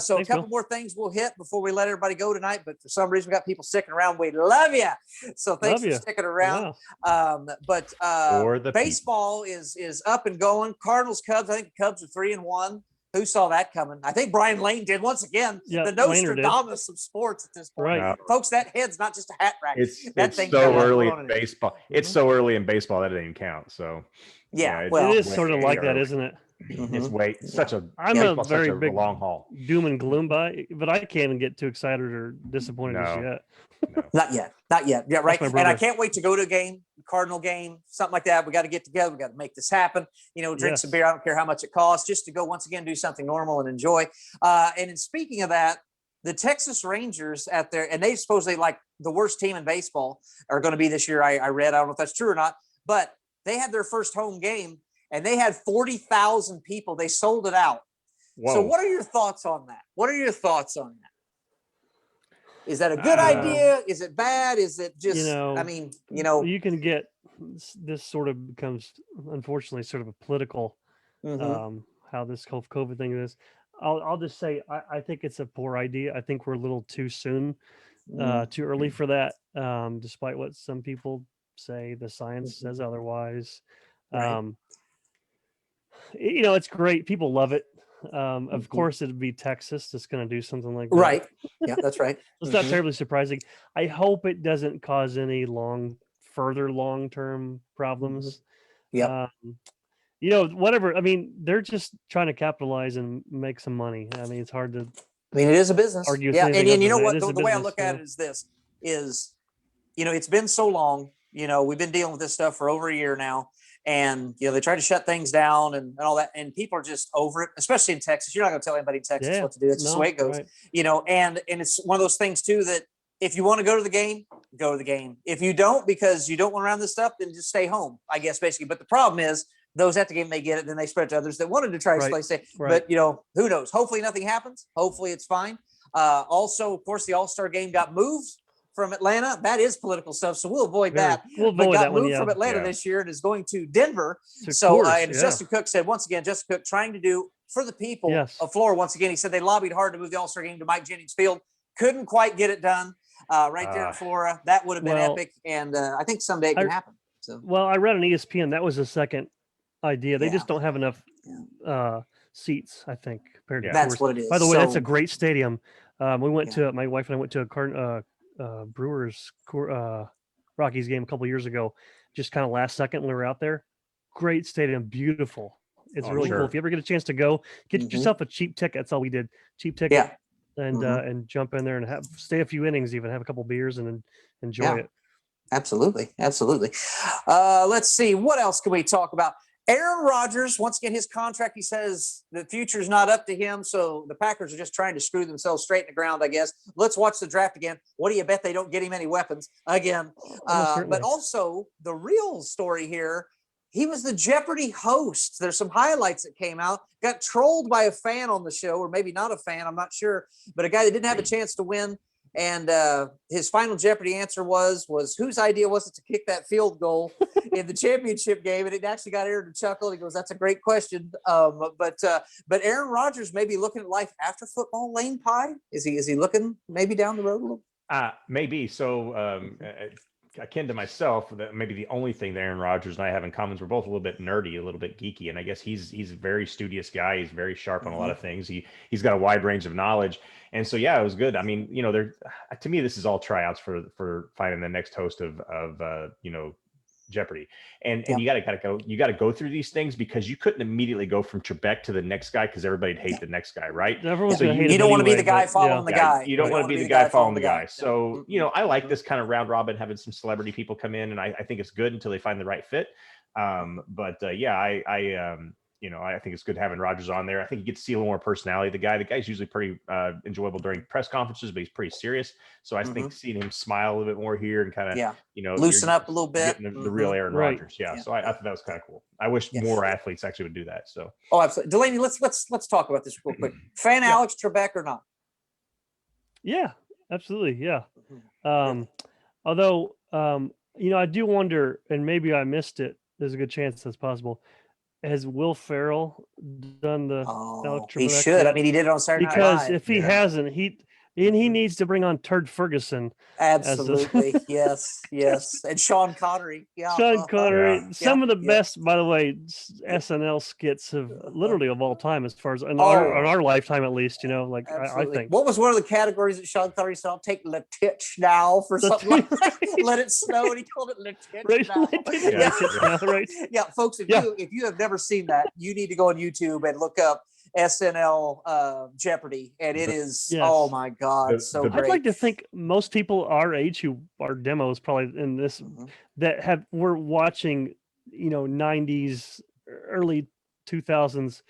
So Thanks, a couple Bill. more things we'll hit before we let everybody go tonight. But for some reason, we got people sticking around. We love you. So thanks for sticking around. Yeah. But For the baseball is up and going. Cardinals, Cubs. I think the Cubs are 3-1. Who saw that coming? I think Brian Lane did once again. Yeah, The Nostradamus of sports at this point. Right. Folks, that head's not just a hat rack. It's so early in baseball. It's so early in baseball that it didn't count. So yeah, well, it is sort of like that, isn't it? It's such a I'm a very big long haul. doom and gloom by, but I can't even get too excited or disappointed just yet. No. Not yet. Yeah, right. my And I brother. can't wait to go to a game, Cardinal game, something like that. We got to get together. We got to make this happen. Drink some beer. I don't care how much it costs, just to go once again, do something normal and enjoy. And in speaking of that, the Texas Rangers out there, and they supposedly like the worst team in baseball are going to be this year. I read, I don't know if that's true or not, but they had their first home game and they had 40,000 people. They sold it out. Whoa. So what are your thoughts on that? Is that a good idea? Is it bad? Is it just, you can get, this sort of becomes, unfortunately, sort of a political, how this whole COVID thing is. I'll just say, I think it's a poor idea. I think we're a little too soon, too early for that, despite what some people say. The science says otherwise. Right. It's great. People love it. Of course, it'd be Texas that's going to do something like that. Right. Yeah, that's right. It's not terribly surprising. I hope it doesn't cause any further long-term problems. Yeah. Whatever. I mean, they're just trying to capitalize and make some money. I mean, it's hard to. I mean, it is a business. Argue yeah, and you know what? It is The way I business, look at it is this: it's been so long. We've been dealing with this stuff for over a year now. And, they try to shut things down and all that. And people are just over it, especially in Texas. You're not going to tell anybody in Texas what to do. That's just the way it goes, right. And it's one of those things, too, that if you want to go to the game, go to the game. If you don't, because you don't want around this stuff, then just stay home, I guess, basically. But the problem is those at the game, they get it, then they spread it to others that wanted to try to play safe. Right. But, who knows? Hopefully nothing happens. Hopefully it's fine. Also, of course, the All-Star game got moved from Atlanta. That is political stuff, so we'll avoid that. We'll but avoid got that moved one, from Atlanta this year and is going to Denver. Of Justin Cook said, once again, Justin Cook trying to do for the people of Florida. Once again, he said they lobbied hard to move the All-Star game to Mike Jennings Field. Couldn't quite get it done there in Florida. That would have been epic, and I think someday it can happen. So, well, I read on ESPN that was the second idea. They just don't have enough seats, I think, compared to that's what it is. By the way, that's a great stadium. We went to my wife and I went to a Brewers Rockies game a couple years ago, just kind of last second when we were out there. Great stadium, beautiful. It's really cool. If you ever get a chance to go, get yourself a cheap ticket. That's all we did. Cheap ticket, and jump in there and stay a few innings, even have a couple beers and enjoy it. Absolutely. Let's see, what else can we talk about? Aaron Rodgers, once again, his contract, he says the future's not up to him. So the Packers are just trying to screw themselves straight in the ground, I guess. Let's watch the draft again. What do you bet they don't get him any weapons again? But also the real story here, he was the Jeopardy host. There's some highlights that came out, got trolled by a fan on the show, or maybe not a fan, I'm not sure, but a guy that didn't have a chance to win. And his final Jeopardy answer was whose idea was it to kick that field goal in the championship game? And it actually got Aaron to chuckle. He goes, "That's a great question." But Aaron Rodgers may be looking at life after football. Lane pie? Is he looking maybe down the road a little? Maybe. So akin to myself, that maybe the only thing that Aaron Rodgers and I have in common is we're both a little bit nerdy, a little bit geeky, and I guess he's a very studious guy. He's very sharp on a lot of things. He's got a wide range of knowledge, and so it was good. I mean, to me, this is all tryouts for finding the next host of Jeopardy, and you got to go through these things because you couldn't immediately go from Trebek to the next guy because everybody'd hate the next guy, right? Everyone's you don't want to be the guy following the guy. You don't want to be the guy following the guy. So I like this kind of round robin, having some celebrity people come in, and I think it's good until they find the right fit. I think it's good having Rodgers on there. I think you get to see a little more personality. The guy's usually pretty enjoyable during press conferences, but he's pretty serious. So I think seeing him smile a little bit more here and kind of, loosen up a little bit. Getting the real Aaron Rodgers. Yeah. So I thought that was kind of cool. I wish more athletes actually would do that. So. Oh, absolutely. Delaney, let's talk about this real quick. Fan Alex Trebek or not? Yeah, absolutely. Yeah. Although I do wonder, and maybe I missed it. There's a good chance that's possible. Has Will Ferrell done the Alex He Trebek should. I yet? mean, he did it on Saturday Night Because Live. if he hasn't, he needs to bring on Turd Ferguson as Absolutely. Yes. Yes. And Sean Connery. Yeah. Sean Connery. Yeah. Some of the Yeah. best, by the way, SNL skits of literally of all time, as far as in Oh. our lifetime at least. Like I Absolutely. think. What was one of the categories that Sean Connery said? I'll take Le Titch now for something like that. Let it snow, and he called it Le Titch Right, now. right. Yeah, folks, if you have never seen that, you need to go on YouTube and look up SNL Jeopardy, and it is oh my god, so great. I'd like to think most people our age who are demos probably in this that were watching 90s early 2000s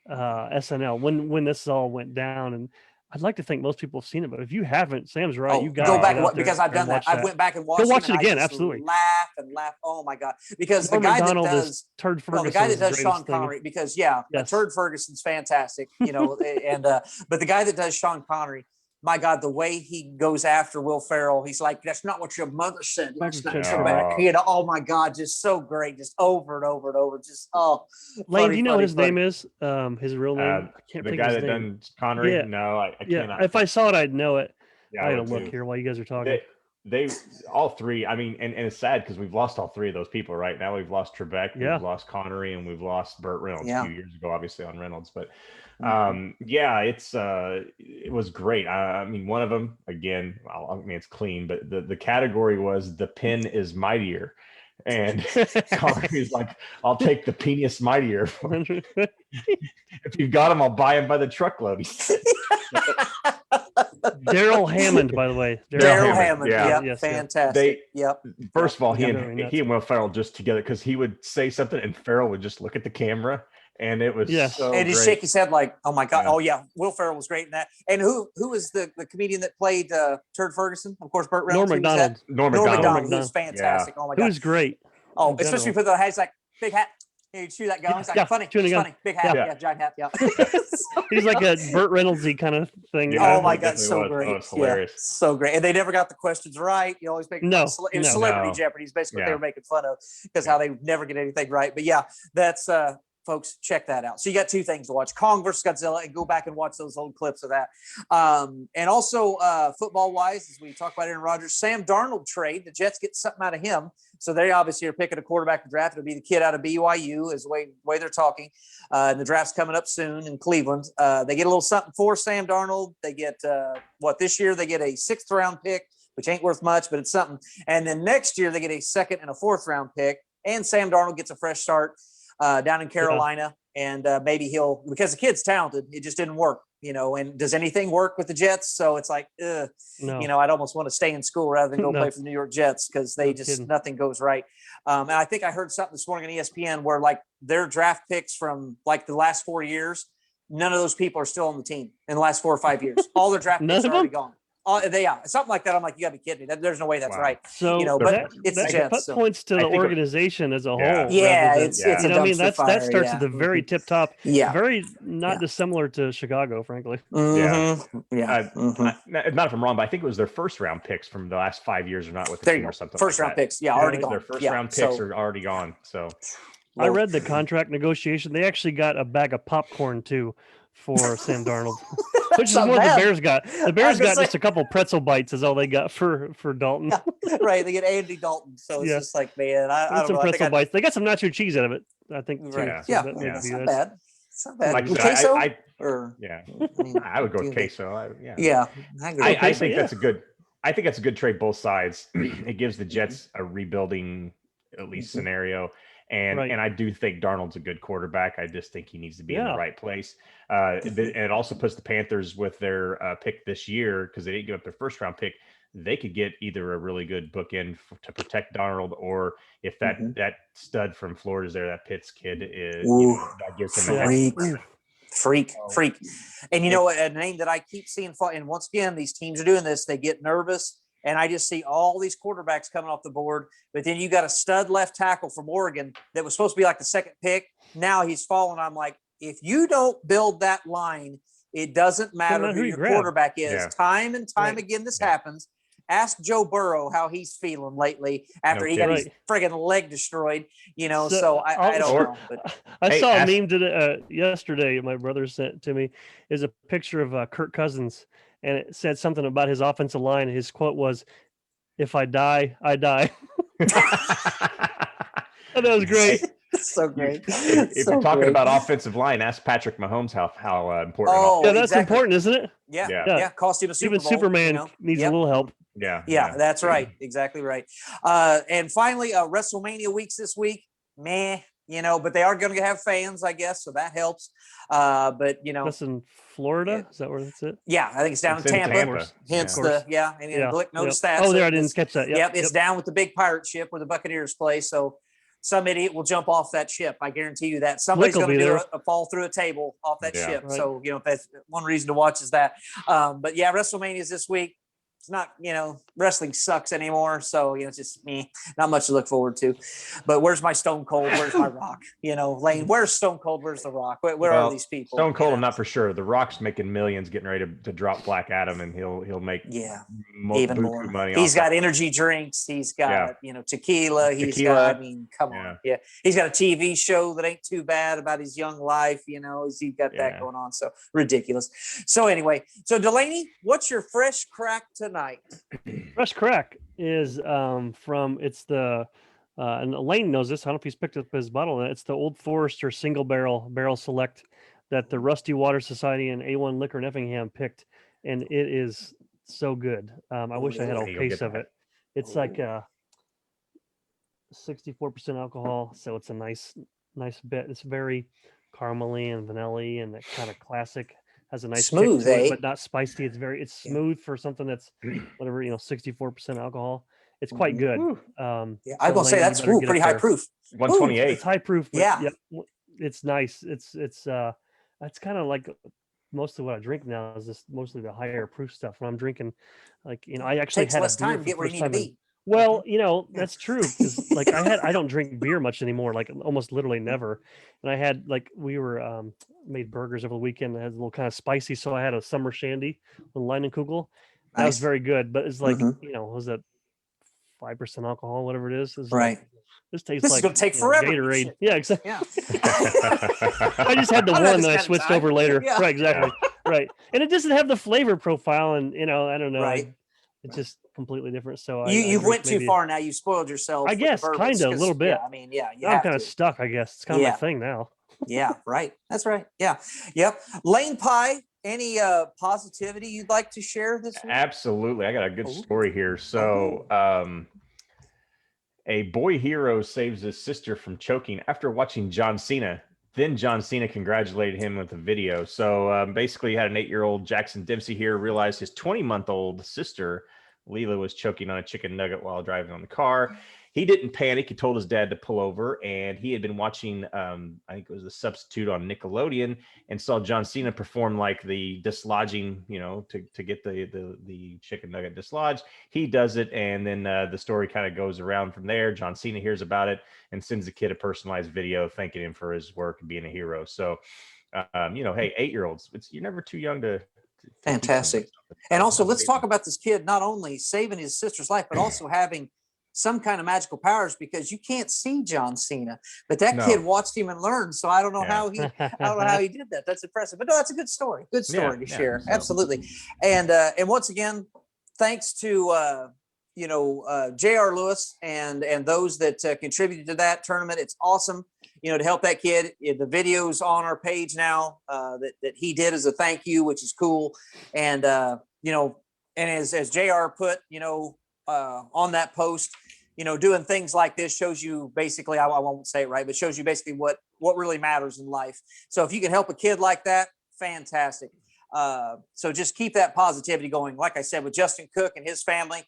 SNL when this all went down, and I'd like to think most people have seen it, but if you haven't, Sam's right. You got go back because I've done that. I went back and watched. Go watch it it again. I just Absolutely. Laugh and laugh. Oh my god! Because Norm the guy Macdonald that does Turd Ferguson, the guy that does Sean Connery, because Turd Ferguson's fantastic, and but the guy that does Sean Connery, my God, the way he goes after Will Ferrell, he's like, "That's not what your mother said last night." Oh my God, just so great, just over and over and over, just Lane, do you know what his name is? His real name? I can't the think guy of his that name. done Connery. Yeah. No, I cannot. If I saw it, I'd know it. Yeah, I gotta look here while you guys are talking. They all three. I mean, and it's sad because we've lost all three of those people right now. We've lost Trebek, we've lost Connery, and we've lost Burt Reynolds a few years ago, obviously on Reynolds. But it was great. I mean, one of them again. I mean, it's clean, but the category was the pen is mightier. And Connery's like, I'll take the penis mightier. If you've got him, I'll buy him by the truckload. Daryl Hammond, by the way. Daryl Hammond. Yeah, yes, fantastic. First of all, he and Will Ferrell just together, because he would say something and Ferrell would just look at the camera, and it was so and great. Just shake his head like, oh my God, Will Ferrell was great in that. And who was the comedian that played Turd Ferguson? Of course, Burt Reynolds. Norm Macdonald, who's fantastic. Oh my God, who's great. Oh, especially for the hat. He's like big hat. You chew that gum. It's like funny. It's funny. Big hat. Giant hat. Yeah. He's like a Burt Reynoldsy kind of thing. Oh my God, so great. Oh, it's hilarious. So great. And they never got the questions right. You always make it was Celebrity Jeopardy is basically what they were making fun of, because how they never get anything right. But that's folks, check that out. So you got two things to watch: Kong versus Godzilla, and go back and watch those old clips of that. And also football wise, as we talk about Aaron Rodgers, Sam Darnold trade, the Jets get something out of him. So they obviously are picking a quarterback to draft. It'll be the kid out of BYU, is the way they're talking. And the draft's coming up soon in Cleveland. They get a little something for Sam Darnold. They get this year they get a 6th round pick, which ain't worth much, but it's something. And then next year they get a 2nd and a 4th round pick. And Sam Darnold gets a fresh start down in Carolina. And maybe because the kid's talented, it just didn't work. And does anything work with the Jets? So it's like, no. I'd almost want to stay in school rather than go play for the New York Jets, because they nothing goes right. And I think I heard something this morning on ESPN where like their draft picks from like the last 4 years, none of those people are still on the team in the last 4 or 5 years. All their draft picks are already gone. Something like that. I'm like, you gotta be kidding me. There's no way that's right. So, but it's the Jets. That points to the organization as a whole. It's a that starts at the very tip top. Very not dissimilar to Chicago, frankly. Not if I'm wrong, but I think it was their 1st round picks from the last 5 years, or not with the team or something. First round picks, already gone. Their 1st round picks are already gone. So I read the contract negotiation. They actually got a bag of popcorn too for Sam Darnold, which is what the Bears got. The Bears got just a couple pretzel bites is all they got for Dalton. Right, they get Andy Dalton, so it's just like, man, I don't some know. pretzel bites. They got some nacho cheese out of it, I think. Right. Too. It's not bad. It's not bad. Like queso? I would go with queso. I think that's a good. I think that's a good trade both sides. It gives the Jets a rebuilding at least scenario. And I do think Darnold's a good quarterback. I just think he needs to be in the right place. And it also puts the Panthers with their pick this year, because they didn't give up their 1st round pick. They could get either a really good bookend to protect Darnold, or if that stud from Florida is there, that Pitts kid is, that gives him a freak. And a name that I keep seeing, and once again, these teams are doing this, they get nervous. And I just see all these quarterbacks coming off the board. But then you got a stud left tackle from Oregon that was supposed to be like the 2nd pick. Now he's fallen. I'm like, if you don't build that line, it doesn't matter who your quarterback is. Time and time again, this happens. Ask Joe Burrow how he's feeling lately after No he got his kidding. friggin' leg destroyed. So So, I don't Or- know. But I Hey, saw a ask- meme today, yesterday. My brother sent to me is a picture of Kirk Cousins, and it said something about his offensive line. His quote was, "If I die, I die." And that was great. so great. If So you're talking great. about offensive line, ask Patrick Mahomes how important. Oh, Yeah, that's exactly. important, isn't it? Yeah, Yeah. yeah. Cost him a Super Even Bowl. Superman needs Yep. a little help. Yeah, That's right. Exactly right. And finally, WrestleMania weeks this week. Meh, but they are going to have fans, I guess, so that helps. But That's in Florida. Is that where that's it? yeah, I think it's down It's in in Tampa. Tampa. Hence Yeah. and Yeah. Glick noticed that. Oh, So there I it's- didn't catch that. Yep, it's down with the big pirate ship where the Buccaneers play. So some idiot will jump off that ship. I guarantee you that somebody's Glick will going to be do there. a fall through a table off that Yeah. ship. Right. So that's one reason to watch is that. But yeah, WrestleMania is this week. It's not, wrestling sucks anymore. So, it's just me, not much to look forward to. But where's my Stone Cold? Where's my Rock? Lane, where's Stone Cold? Where's The Rock? Where are these people? Stone Cold, I'm not for sure. The Rock's making millions, getting ready to drop Black Adam, and he'll make even more money. He's off got that. energy drinks. He's got tequila. He's Tequila. got. I mean, come on. Yeah, he's got a TV show that ain't too bad about his young life. He's got that Yeah. going on. So ridiculous. So anyway, Delaney, what's your fresh crack tonight? Fresh crack is from and Elaine knows this. I don't know if he's picked up his bottle. It's the Old Forester single barrel select that the Rusty Water Society and A1 Liquor in Effingham picked, and it is so good. I wish I had a Really? You'll case get of that. it. It's like 64% alcohol, so it's a nice bit. It's very caramely and vanilla-y and that kind of classic. Has a nice Smooth, kick to it, eh? but not spicy. It's Yeah. smooth for something that's whatever 64% alcohol. It's quite good. Yeah, I was gonna say that's pretty high proof. 128. It's high proof. But Yeah. it's nice. It's kind of like most of what I drink now is just mostly the higher proof stuff. When I'm drinking, I actually Takes had less a beer time for to get the where you first need to time in- be. Well, that's true because I don't drink beer much anymore, like almost literally never. And I had we were made burgers over the weekend that had a little kind of spicy, so I had a summer shandy with Leinenkugel. That was Nice. very good, but it's Mhm. was that 5% alcohol, whatever it is? It's Right. this tastes This is like gonna take forever. Gatorade. Shit. Yeah, exactly. Yeah. I just had the I don't have one this that I kind of switched time. over later. Yeah. Right, exactly. Right. And it doesn't have the flavor profile, and I don't know. Right. It's just completely different. So You drink went too maybe- far now. You spoiled yourself. I with the guess, bourbons, kinda, a 'cause, little bit. Yeah, I mean, yeah, you I'm have kind of to. stuck, I guess. It's kind of Yeah. my thing now. Yeah, right. That's right. Yeah. Yep. Lane Pie, any positivity you'd like to share this week? Absolutely. I got a good Ooh. story here. So, a boy hero saves his sister from choking after watching John Cena. Then John Cena congratulated him with a video. So basically, he had an 8-year-old Jackson Dempsey here realized his 20-month-old sister, Leela, was choking on a chicken nugget while driving on the car. He didn't panic. He told his dad to pull over, and he had been watching, I think it was The Substitute on Nickelodeon, and saw John Cena perform the dislodging, to get the chicken nugget dislodged. He does it, and then the story kind of goes around from there. John Cena hears about it and sends the kid a personalized video thanking him for his work and being a hero. So, hey, 8-year-olds, you're never too young to Fantastic. And also, let's talk about this kid not only saving his sister's life, but also having some kind of magical powers, because you can't see John Cena, but that No. kid watched him and learned. So I don't know Yeah. how he did that. That's impressive. But no, that's a good story. Good story to Yeah, share. so. Absolutely. And once again, thanks to J.R. Lewis and those that contributed to that tournament. It's awesome, to help that kid. The video's on our page now that he did as a thank you, which is cool. And and as JR put, on that post, doing things like this shows you basically, I won't say it right, but shows you basically what really matters in life. So if you can help a kid like that, fantastic. So just keep that positivity going. Like I said, with Justin Cook and his family,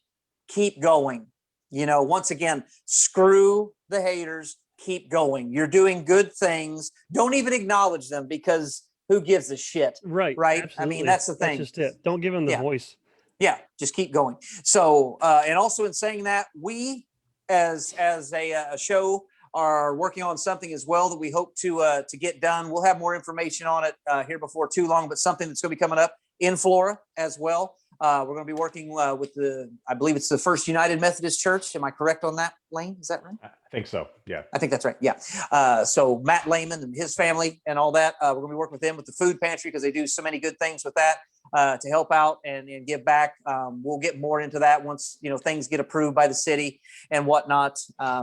keep going. Once again, screw the haters, keep going. You're doing good things. Don't even acknowledge them, because who gives a shit? Right. Right. Absolutely. I mean, that's the thing. That's just it. Don't give him the Yeah. voice. Yeah, just keep going. So, and also in saying that, we as a show are working on something as well that we hope to get done. We'll have more information on it here before too long, but something that's going to be coming up in Florida as well. We're going to be working with I believe it's the First United Methodist Church. Am I correct on that, Lane? Is that right? I think so. Yeah. I think that's right. Yeah. So Matt Lehman and his family and all that, we're going to be working with them with the food pantry because they do so many good things with that to help out and give back. We'll get more into that once, things get approved by the city and whatnot.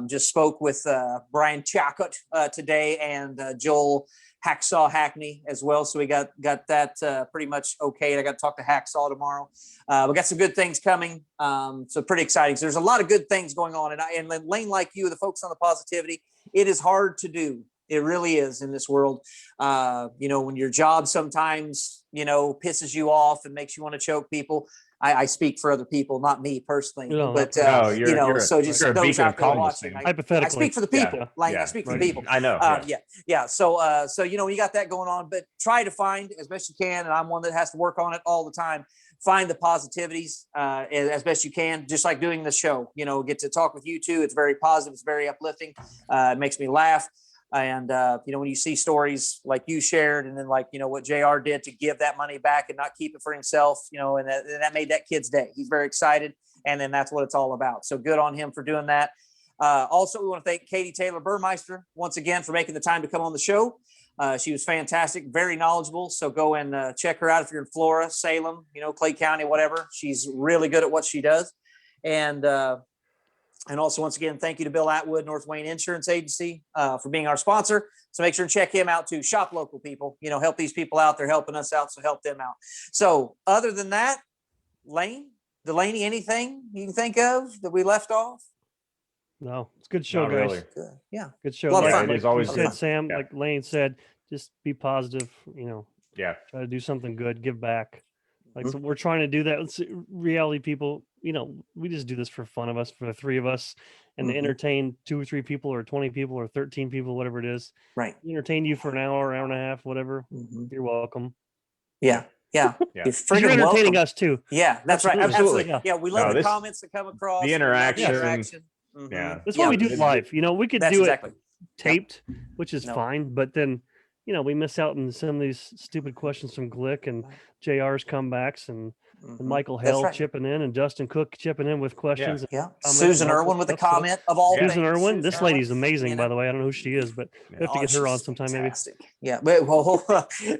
Just spoke with Brian Chacott today and Joel Hacksaw Hackney as well. So we got that pretty much okay. I got to talk to Hacksaw tomorrow. We got some good things coming. So pretty exciting. So there's a lot of good things going on. And Lane, like you, the folks on the positivity, it is hard to do. It really is in this world. When your job sometimes, pisses you off and makes you want to choke people. I speak for other people, not me personally, but so just those out there watching. Hypothetically, I speak for the people. I speak for the people. I know. So you got that going on, but try to find as best you can. And I'm one that has to work on it all the time. Find the positivities as best you can, just like doing the show. Get to talk with you two. It's very positive. It's very uplifting. It makes me laugh. And, when you see stories like you shared and then what JR did to give that money back and not keep it for himself, and that made that kid's day. He's very excited. And then that's what it's all about. So good on him for doing that. Also, we want to thank Katie Taylor Burmeister once again for making the time to come on the show. She was fantastic, very knowledgeable. So go and check her out if you're in Florida, Salem, Clay County, whatever. She's really good at what she does. And also, once again, thank you to Bill Atwood, North Wayne Insurance Agency, for being our sponsor. So make sure and check him out too. Shop local, people. Help these people out. They're helping us out, so help them out. So other than that, Delaney, anything you can think of that we left off? No, it's a good show, Not guys. really. Good. Yeah. Good show. A lot of Like- fun. like It is always you said, fun. Sam, Yeah. like Lane said, just be positive, Yeah. try to do something good, give back. So we're trying to do that. It's reality people, we just do this for fun of us, for the three of us, and to entertain 2 or 3 people or 20 people or 13 people, whatever it is. Right. Entertain you for an hour, hour and a half, whatever. You're welcome. Yeah. Yeah. You're 'Cause you're friggin' entertaining welcome. us too. Yeah, that's right. Absolutely. Absolutely. Yeah. Yeah, we love No, the this- comments that come across. the We love interaction. Mhm. Yeah. That's why we do it's- live. We could That's do exactly. it taped, which is No. fine, but then we miss out on some of these stupid questions from Glick and JR's comebacks and Michael That's Hell right. chipping in and Justin Cook chipping in with questions. and Yeah. comments Susan and all Irwin that with a stuff. So comment of all Susan things. Irwin, this Susan lady's Irwin, amazing, by the way. I don't know who she is, but we have to get her on she's sometime fantastic. Yeah, but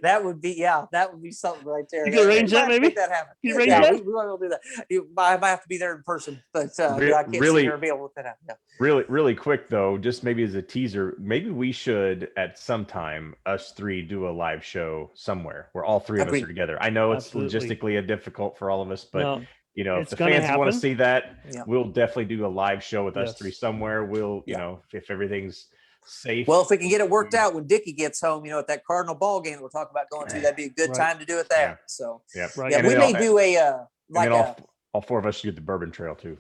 that would be something right there. You can arrange that, might have to maybe? make that happen. You arrange Yeah, that? we might be able to do that. I might have to be there in person, but Re- I can't really- see her be able to make that happen. Yeah. Really quick though, just maybe as a teaser, maybe we should at some time, us 3 do a live show somewhere where all 3 of us Agreed. are together. I know it's Absolutely. logistically difficult for all of us, but No, if it's the gonna fans want to happen. see that, Yeah. we'll definitely do a live show with us Yes. 3 somewhere. We'll, Yeah. if everything's safe. Well, if we can get it worked out when Dickie gets home, at that Cardinal ball game that we're talking about going to, that'd be a good Right. time to do it there. Yeah. So yeah. Right. yeah, And we then may all- do a and like then all 4 of us should do the Bourbon Trail too.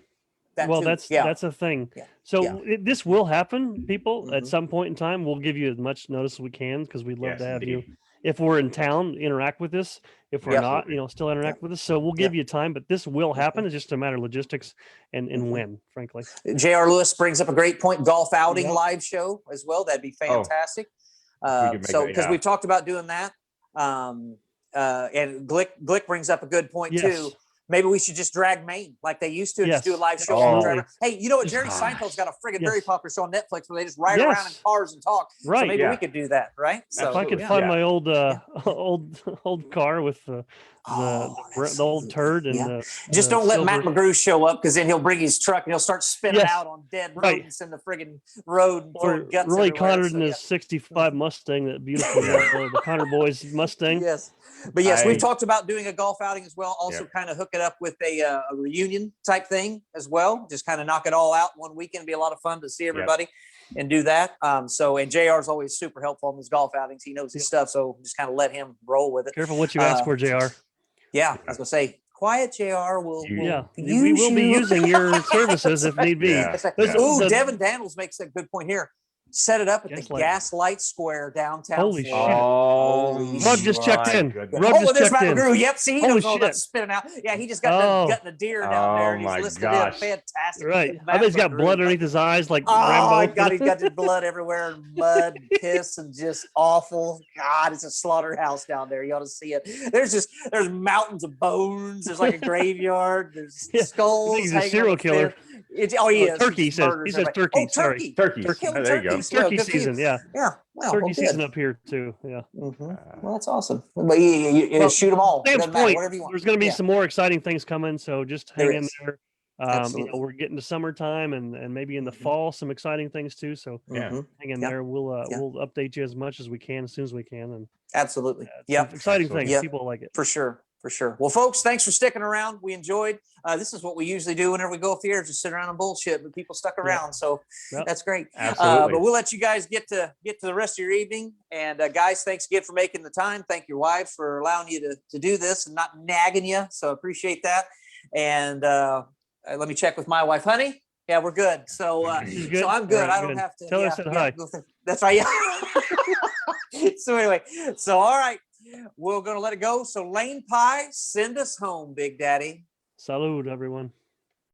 that well, too. that's a thing. Yeah. So Yeah. this will happen, people. At Mhm. some point in time, we'll give you as much notice as we can because we'd love Yes, to have you. indeed. If we're in town, interact with us. If we're Yeah. not, still interact with us. So we'll give you time, but this will happen. Mhm. It's just a matter of logistics and Mhm. when, frankly. J.R. Lewis brings up a great point. Golf outing Yeah. live show as well. That'd be fantastic. could make So that, because yeah. we've talked about doing that, and Glick brings up a good point Yes. too. Maybe we should just drag Maine like they used to, and just do a Yes. live show. Oh. on Driver. Hey, you know what? Just- Jerry Seinfeld's got a friggin' Yes. very popular show on Netflix where they just ride around in Yes. cars and talk. So Right. maybe Yeah. we could do that, right? So If I could Absolutely. find Yeah. my old old car with the that's old turd and yeah. the Just the don't let Matt silver- McGrew show up because then he'll bring his truck and he'll start spinning Yes. out on dead Right. rodents in the friggin' road and or throwing guts Roy everywhere. Connor So, in yeah. his '65 Mustang, that beautiful the Connor boys Mustang. Yes. But yes, I- we've talked about doing a golf outing as well. Also, Yep. kind of hook it up with a reunion type thing as well. Just kind of knock it all out one weekend. Be a lot of fun to see everybody and do that. And JR's always super helpful on those golf outings. He knows his stuff, so just kind of let him roll with it. Careful what you ask for, Jr. Yeah, I was gonna say, quiet JR will. Yeah, use we will be you. using your services if need be. Yeah. It's like, This- ooh, the- Devin Daniels makes a good point here. set it up at the Gaslight. Gaslight Square downtown. Holy Florida. shit. Oh, Rug just checked my in. goodness. Rug Oh, just there's checked my in. Guru. Yep, see, he Holy knows all about shit. spinning out. Yeah, he just got done Oh. gutting a deer down there, Oh, and he's my listed gosh. in. Fantastic. Right. I Matt bet he's got Guru. blood underneath his eyes like Oh, Rambo. God, he's got the blood everywhere, and mud, and piss, and just awful. God, it's a slaughterhouse down there. You ought to see it. There's mountains of bones. There's like a graveyard. There's Yeah, skulls. he's a hanging on serial the killer. fence. He is. Turkey, He he says. murders He says everybody. turkey. Oh, Sorry. turkey. Turkeys. You're killing There you go. turkeys. Well, Turkey good for you. season, yeah. Yeah. Well, Turkey well, season good. up here too. Yeah. Well, that's awesome. But you Well, shoot them all. It Sam's doesn't matter, point, whatever you want. there's going to be Yeah. some more exciting things coming, so just There hang in is. there. Absolutely. We're getting to summertime and maybe in the fall some exciting things too. So Yeah. Mhm. hang in Yeah. there. We'll Yeah. we'll update you as much as we can, as soon as we can, and Absolutely. some Yep. exciting Absolutely. things. Yep. People like it. For sure. For sure. Well, folks, thanks for sticking around. We enjoyed. This is what we usually do whenever we go off the air, just sit around and bullshit. But people stuck around, so Yep. that's great. Absolutely. But we'll let you guys get to the rest of your evening. And guys, thanks again for making the time. Thank your wife for allowing you to do this and not nagging you. So appreciate that. And let me check with my wife, honey. Yeah, we're good. So She's good? so I'm good. All right, I don't good. have to. Tell her I yeah, said yeah, hi. go think- That's right. Yeah. So anyway, so all right. We're going to let it go. So Lane Pie, send us home, Big Daddy. Salud, everyone.